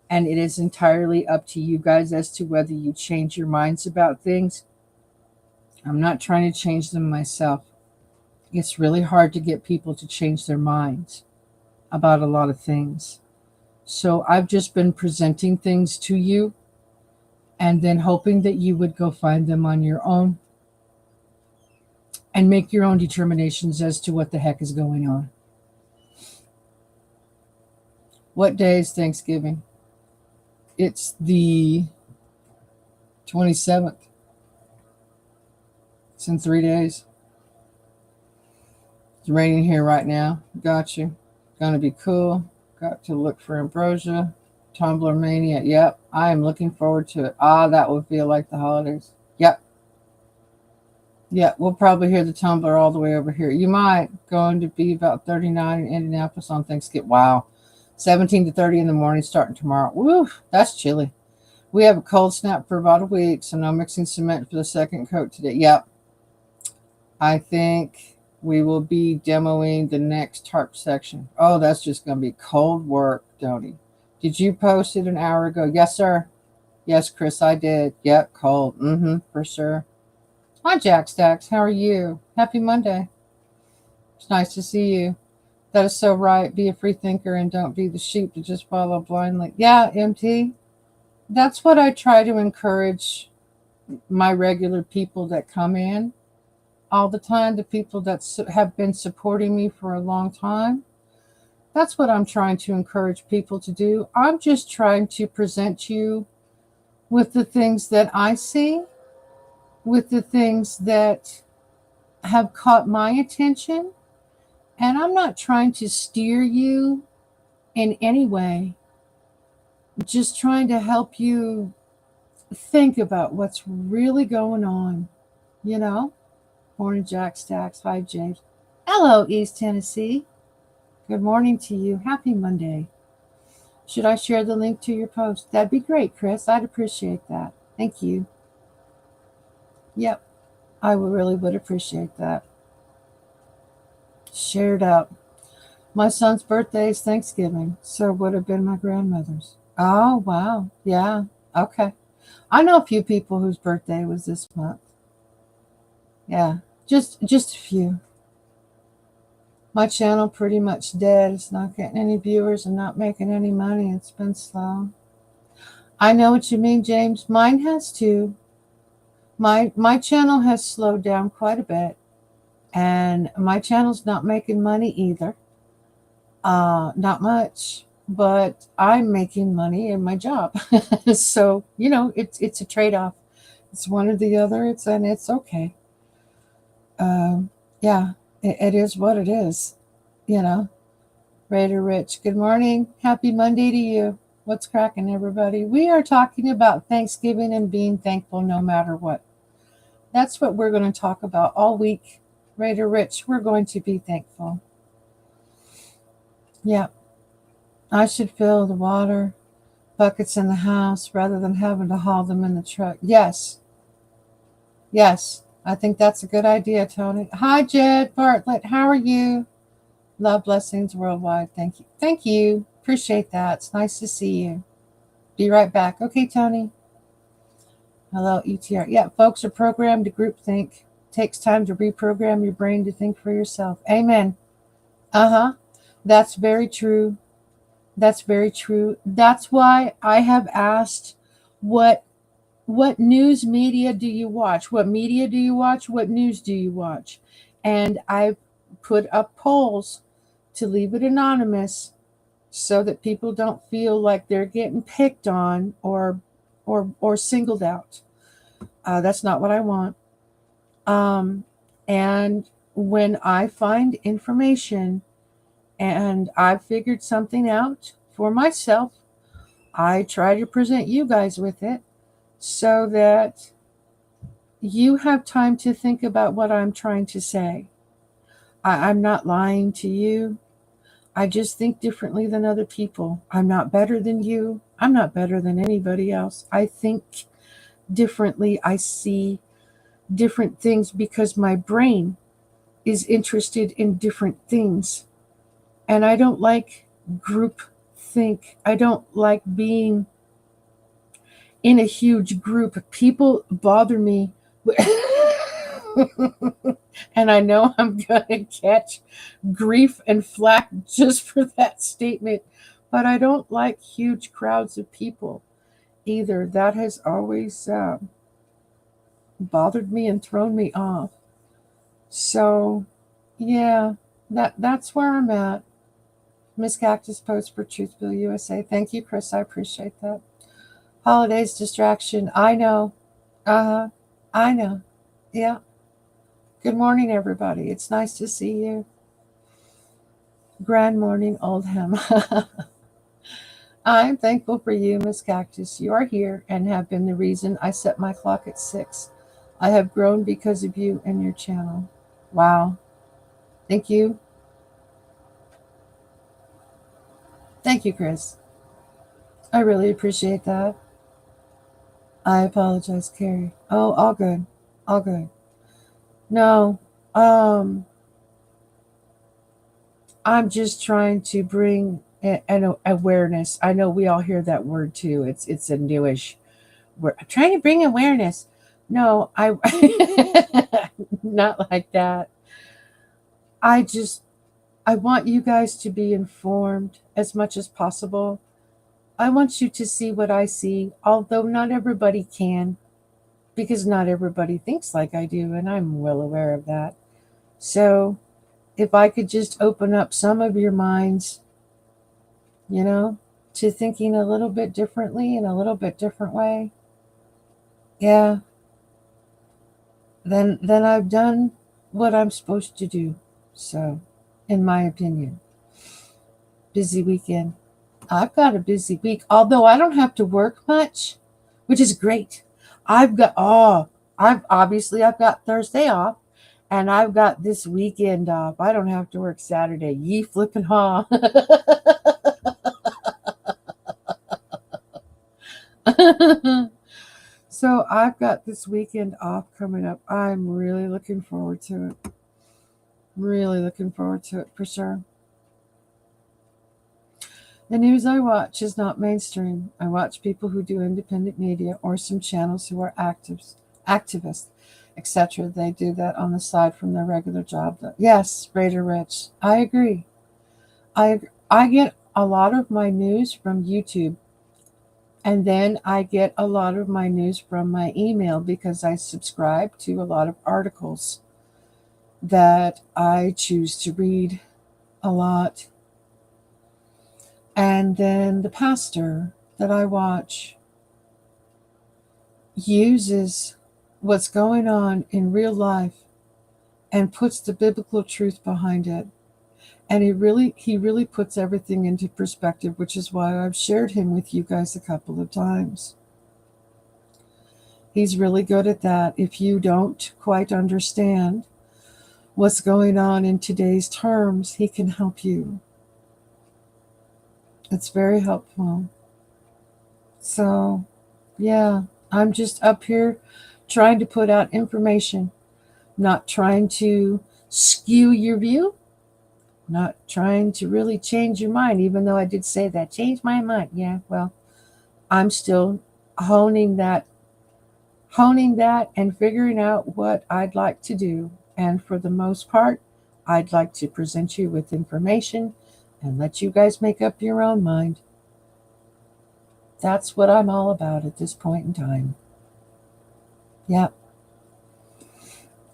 And it is entirely up to you guys as to whether you change your minds about things. I'm not trying to change them myself. It's really hard to get people to change their minds about a lot of things. So I've just been presenting things to you and then hoping that you would go find them on your own and make your own determinations as to what the heck is going on. What day is Thanksgiving? It's the 27th. It's in 3 days. It's raining here right now. Got you. Gonna be cool. Got to look for ambrosia. Tumbler Mania. Yep. I am looking forward to it. Ah, that will feel like the holidays. Yep. Yeah, we'll probably hear the tumbler all the way over here. You might. Going to be about 39 in Indianapolis on Thanksgiving. Wow. 17 to 30 in the morning starting tomorrow. Woo, that's chilly. We have a cold snap for about a week, so no mixing cement for the second coat today. Yep. I think we will be demoing the next tarp section. Oh, that's just going to be cold work, Tony. Did you post it an hour ago? Yes, sir. Yes, Chris, I did. Yep, cold. For sure. Hi, Jack Stacks. How are you? Happy Monday. It's nice to see you. That is so right. Be a free thinker and don't be the sheep to just follow blindly. Yeah, MT. That's what I try to encourage my regular people that come in all the time, the people that have been supporting me for a long time. That's what I'm trying to encourage people to do. I'm just trying to present you with the things that I see, with the things that have caught my attention. And I'm not trying to steer you in any way, just trying to help you think about what's really going on, you know? Morning, Jack Stacks. Hi, Jade. Hello, East Tennessee. Good morning to you. Happy Monday. Should I share the link to your post? That'd be great, Chris. I'd appreciate that. Thank you. Yep, I really would appreciate that. Shared up. My son's birthday is Thanksgiving, so it would have been my grandmother's. Oh, wow. Yeah. Okay. I know a few people whose birthday was this month. Yeah. Just a few. My channel pretty much dead. It's not getting any viewers and not making any money. It's been slow. I know what you mean, James. Mine has too. My channel has slowed down quite a bit. And my channel's not making money either. Not much, but I'm making money in my job. So, it's a trade-off. It's one or the other. It's okay. Yeah, it is what it is, Raider Rich, good morning. Happy Monday to you. What's cracking, everybody? We are talking about Thanksgiving and being thankful no matter what. That's what we're going to talk about all week. Raider Rich, we're going to be thankful. Yeah, I should fill the water buckets in the house rather than having to haul them in the truck. Yes, I think that's a good idea, Tony. Hi, Jed Bartlett. How are you? Love, blessings worldwide. Thank you. Thank you. Appreciate that. It's nice to see you. Be right back. Okay, Tony. Hello, ETR. Yeah, folks are programmed to group think. Takes time to reprogram your brain to think for yourself. Amen. That's very true. That's very true. That's why I have asked what news media do you watch? What media do you watch? What news do you watch? And I've put up polls to leave it anonymous so that people don't feel like they're getting picked on or singled out. That's not what I want. And when I find information and I've figured something out for myself, I try to present you guys with it so that you have time to think about what I'm trying to say. I'm not lying to you. I just think differently than other people. I'm not better than you. I'm not better than anybody else. I think differently. I see different things because my brain is interested in different things. And I don't like group think. I don't like being in a huge group. People bother me And I know I'm going to catch grief and flack just for that statement, but I don't like huge crowds of people either. That has always bothered me and thrown me off. So, yeah, that's where I'm at. Miss Cactus post for Truthville USA. Thank you, Chris. I appreciate that. Holidays distraction. I know. Uh-huh. I know. Yeah. Good morning, everybody. It's nice to see you. Grand morning, Oldham. I'm thankful for you, Miss Cactus. You are here and have been the reason I set my clock at 6. I have grown because of you and your channel. Wow. Thank you. Thank you, Chris. I really appreciate that. I apologize, Carrie. Oh, all good. All good. No, I'm just trying to bring an awareness. I know we all hear that word too. It's a newish word. I'm trying to bring awareness. No, I not like that. I just I want you guys to be informed as much as possible. I want you to see what I see, although not everybody can, because not everybody thinks like I do, and I'm well aware of that. So, if I could just open up some of your minds, you know, to thinking a little bit differently in a little bit different way, yeah, then I've done what I'm supposed to do. So, in my opinion, busy weekend. I've got a busy week, although I don't have to work much, which is great. I've got I've got Thursday off, and I've got this weekend off. I don't have to work Saturday. Ye flippin' haw. So I've got this weekend off coming up. I'm really looking forward to it. Really looking forward to it for sure. The news I watch is not mainstream. I watch people who do independent media or some channels who are activists, etc. They do that on the side from their regular job. Yes, Raider Rich. I agree. I get a lot of my news from YouTube, and then I get a lot of my news from my email because I subscribe to a lot of articles that I choose to read a lot. And then the pastor that I watch uses what's going on in real life and puts the biblical truth behind it. And he really puts everything into perspective, which is why I've shared him with you guys a couple of times. He's really good at that. If you don't quite understand what's going on in today's terms, he can help you. It's very helpful. So, yeah, I'm just up here trying to put out information, not trying to skew your view, not trying to really change your mind, even though I did say that. Change my mind. Yeah, well, I'm still honing that and figuring out what I'd like to do. And for the most part, I'd like to present you with information and let you guys make up your own mind. That's what I'm all about at this point in time. Yep.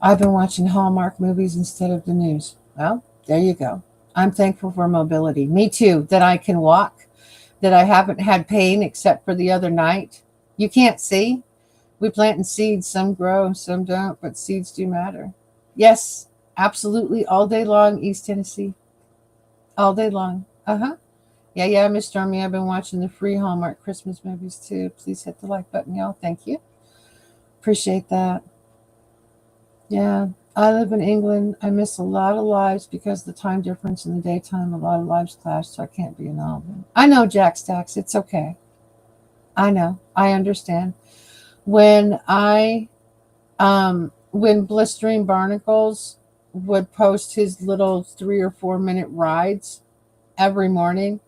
I've been watching Hallmark movies instead of the news. Well, there you go. I'm thankful for mobility. Me too, that I can walk, that I haven't had pain except for the other night. You can't see. We plant seeds. Some grow, some don't, but seeds do matter. Yes, absolutely. All day long, East Tennessee. All day long. Uh-huh. Yeah, Miss Stormy. I've been watching the free Hallmark Christmas movies too. Please hit the like button, y'all. Thank you. Appreciate that. Yeah. I live in England. I miss a lot of lives because the time difference in the daytime, a lot of lives clash, so I can't be in all of them. I know, Jack Stacks. It's okay. I know. I understand. When when Blistering Barnacles would post his little 3 or 4 minute rides every morning,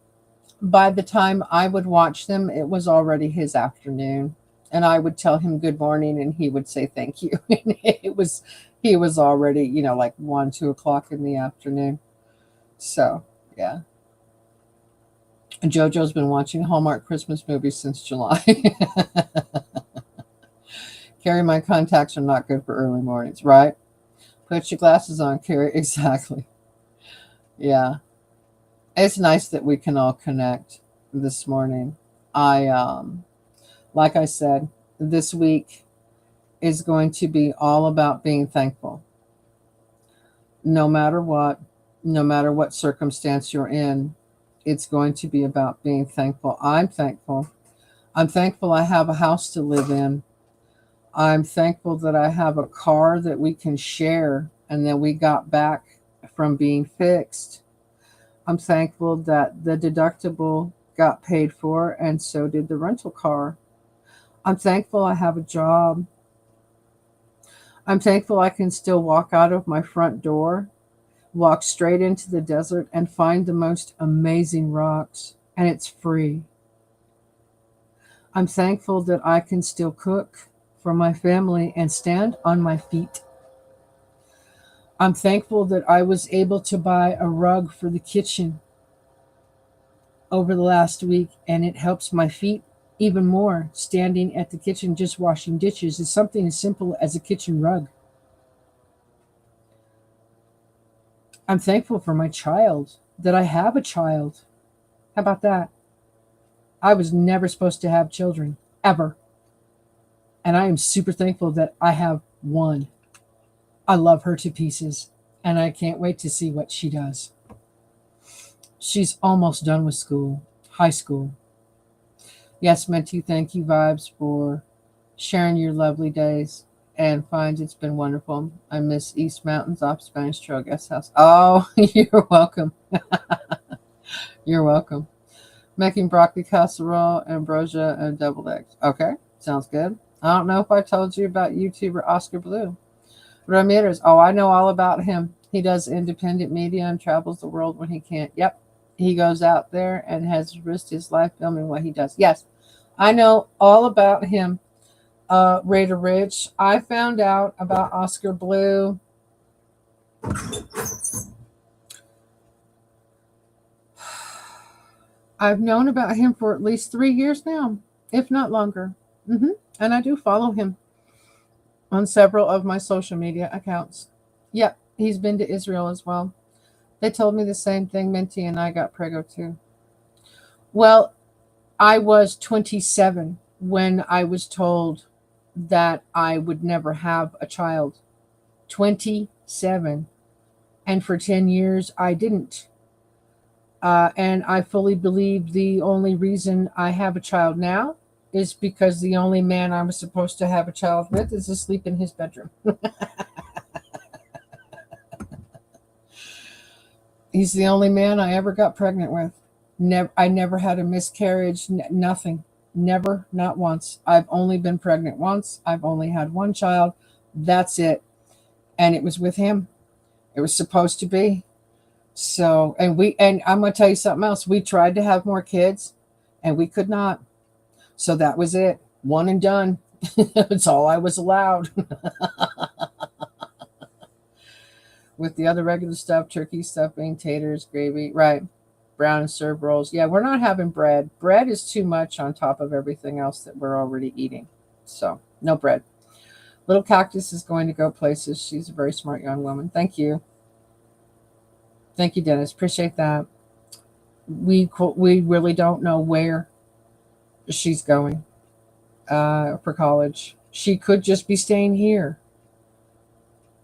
by the time I would watch them, it was already his afternoon. And I would tell him good morning and he would say thank you. And he was already, like 1, 2 o'clock in the afternoon. So yeah. And JoJo's been watching Hallmark Christmas movies since July. Carrie, my contacts are not good for early mornings, right? Put your glasses on, Carrie. Exactly. Yeah. It's nice that we can all connect this morning. Like I said, this week is going to be all about being thankful. No matter what, no matter what circumstance you're in, it's going to be about being thankful. I'm thankful. I'm thankful I have a house to live in. I'm thankful that I have a car that we can share and that we got back from being fixed. I'm thankful that the deductible got paid for and so did the rental car. I'm thankful I have a job. I'm thankful I can still walk out of my front door, walk straight into the desert, and find the most amazing rocks, and it's free. I'm thankful that I can still cook for my family and stand on my feet. I'm thankful that I was able to buy a rug for the kitchen over the last week, and it helps my feet even more. Standing at the kitchen just washing dishes is something as simple as a kitchen rug. I'm thankful for my child, that I have a child. How about that? I was never supposed to have children, ever. And I am super thankful that I have one. I love her to pieces, and I can't wait to see what she does. She's almost done with school, high school. Yes, Menti, thank you, Vibes, for sharing your lovely days and finds. It's been wonderful. I miss East Mountains off Spanish Trail Guest House. Oh, you're welcome. You're welcome. Making broccoli casserole, ambrosia, and deviled eggs. Okay, sounds good. I don't know if I told you about YouTuber Oscar Blue. Ramirez. Oh, I know all about him. He does independent media and travels the world when he can't. Yep. He goes out there and has risked his life filming what he does. Yes, I know all about him. Raider Rich. I found out about Oscar Blue. I've known about him for at least 3 years now, if not longer. And I do follow him on several of my social media accounts. Yep, he's been to Israel as well. They told me the same thing. Minty and I got prego too. Well, I was 27 when I was told that I would never have a child. 27. And for 10 years, I didn't. And I fully believe the only reason I have a child now is because the only man I was supposed to have a child with is asleep in his bedroom. He's the only man I ever got pregnant with. I never had a miscarriage, nothing. Never, not once. I've only been pregnant once. I've only had one child. That's it. And it was with him. It was supposed to be. So, and I'm going to tell you something else. We tried to have more kids and we could not. So that was it. One and done. That's all I was allowed. With the other regular stuff, turkey stuffing, taters, gravy, right? Brown and served rolls. Yeah, we're not having bread. Bread is too much on top of everything else that we're already eating. So, no bread. Little Cactus is going to go places. She's a very smart young woman. Thank you. Thank you, Dennis. Appreciate that. We really don't know where she's going for college. She could just be staying here.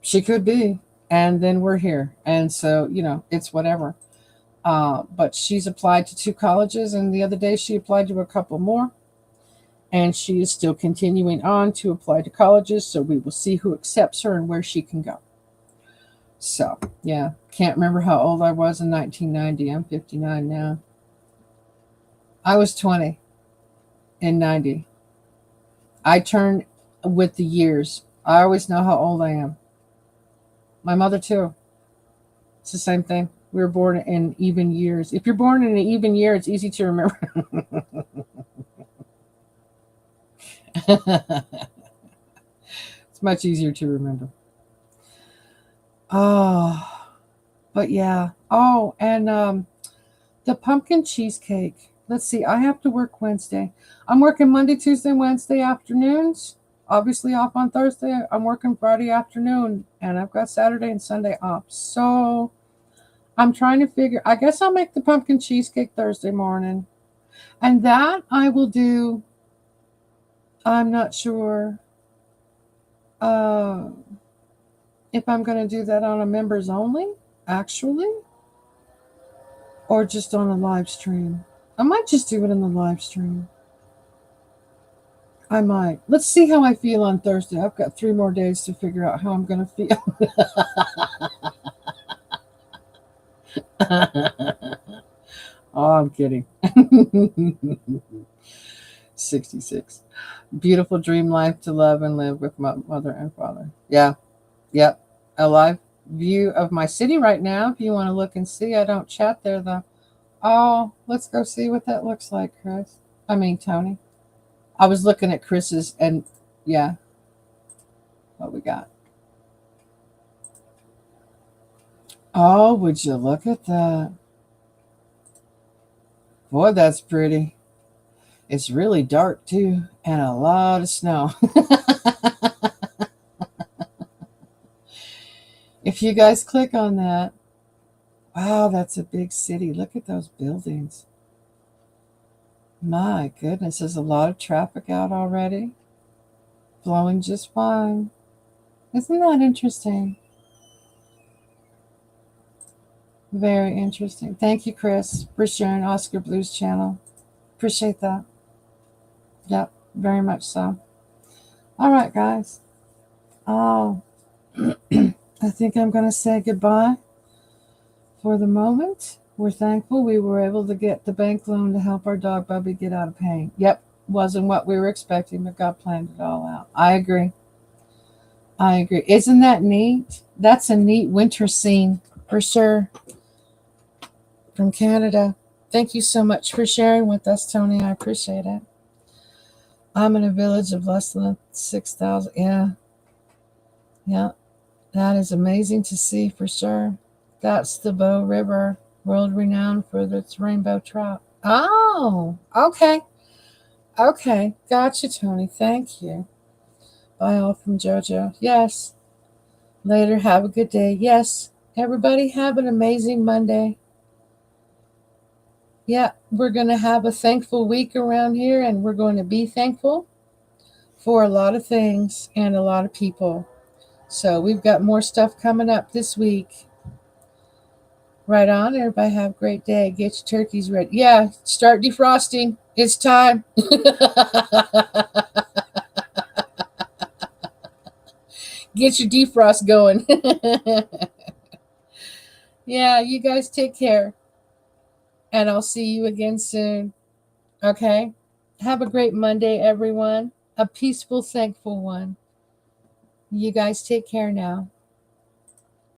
She could be. And then we're here. And so, it's whatever. But she's applied to 2 colleges, and the other day she applied to a couple more. And she is still continuing on to apply to colleges. So we will see who accepts her and where she can go. So, yeah. Can't remember how old I was in 1990. I'm 59 now. I was 20 in 90. I turn with the years. I always know how old I am. My mother, too. It's the same thing. We were born in even years. If you're born in an even year, it's easy to remember. It's much easier to remember. Oh, but yeah. Oh, and the pumpkin cheesecake. Let's see. I have to work Wednesday. I'm working Monday, Tuesday, Wednesday afternoons. Obviously off on Thursday. I'm working Friday afternoon, and I've got Saturday and Sunday off. So I'm trying to figure. I guess I'll make the pumpkin cheesecake Thursday morning, and that I will do. I'm not sure uh, if I'm going to do that on a members only, actually, or just on a live stream. I might just do it in the live stream. I might. Let's see how I feel on Thursday. I've got 3 more days to figure out how I'm going to feel. Oh, I'm kidding. 66. Beautiful dream life to love and live with my mother and father. Yeah. Yep. A live view of my city right now. If you want to look and see, I don't chat there though. Oh, let's go see what that looks like, Chris. I mean, Tony. I was looking at Chris's and yeah, what we got. Oh, would you look at that? Boy, that's pretty. It's really dark too, and a lot of snow. If you guys click on that, wow, that's a big city. Look at those buildings. My goodness, there's a lot of traffic out already. Flowing just fine. Isn't that interesting? Very interesting. Thank you, Chris, for sharing Oscar Blues channel. Appreciate that. Yep, very much so. All right, guys. Oh, I think I'm going to say goodbye for the moment. We're thankful we were able to get the bank loan to help our dog Bubby get out of pain. Yep, wasn't what we were expecting, but God planned it all out. I agree. Isn't that neat? That's a neat winter scene for sure. From Canada. Thank you so much for sharing with us, Tony. I appreciate it. I'm in a village of less than 6,000. Yeah. Yeah. That is amazing to see for sure. That's the Bow River, world renowned for its rainbow trout. Oh, okay. Okay. Gotcha, Tony. Thank you. Bye all from JoJo. Yes. Later. Have a good day. Yes. Everybody have an amazing Monday. Yeah, we're going to have a thankful week around here, and we're going to be thankful for a lot of things and a lot of people. So we've got more stuff coming up this week. Right on. Everybody have a great day. Get your turkeys ready. Yeah, start defrosting. It's time. Get your defrost going. Yeah, you guys take care. And I'll see you again soon. Okay? Have a great Monday, everyone. A peaceful, thankful one. You guys take care now.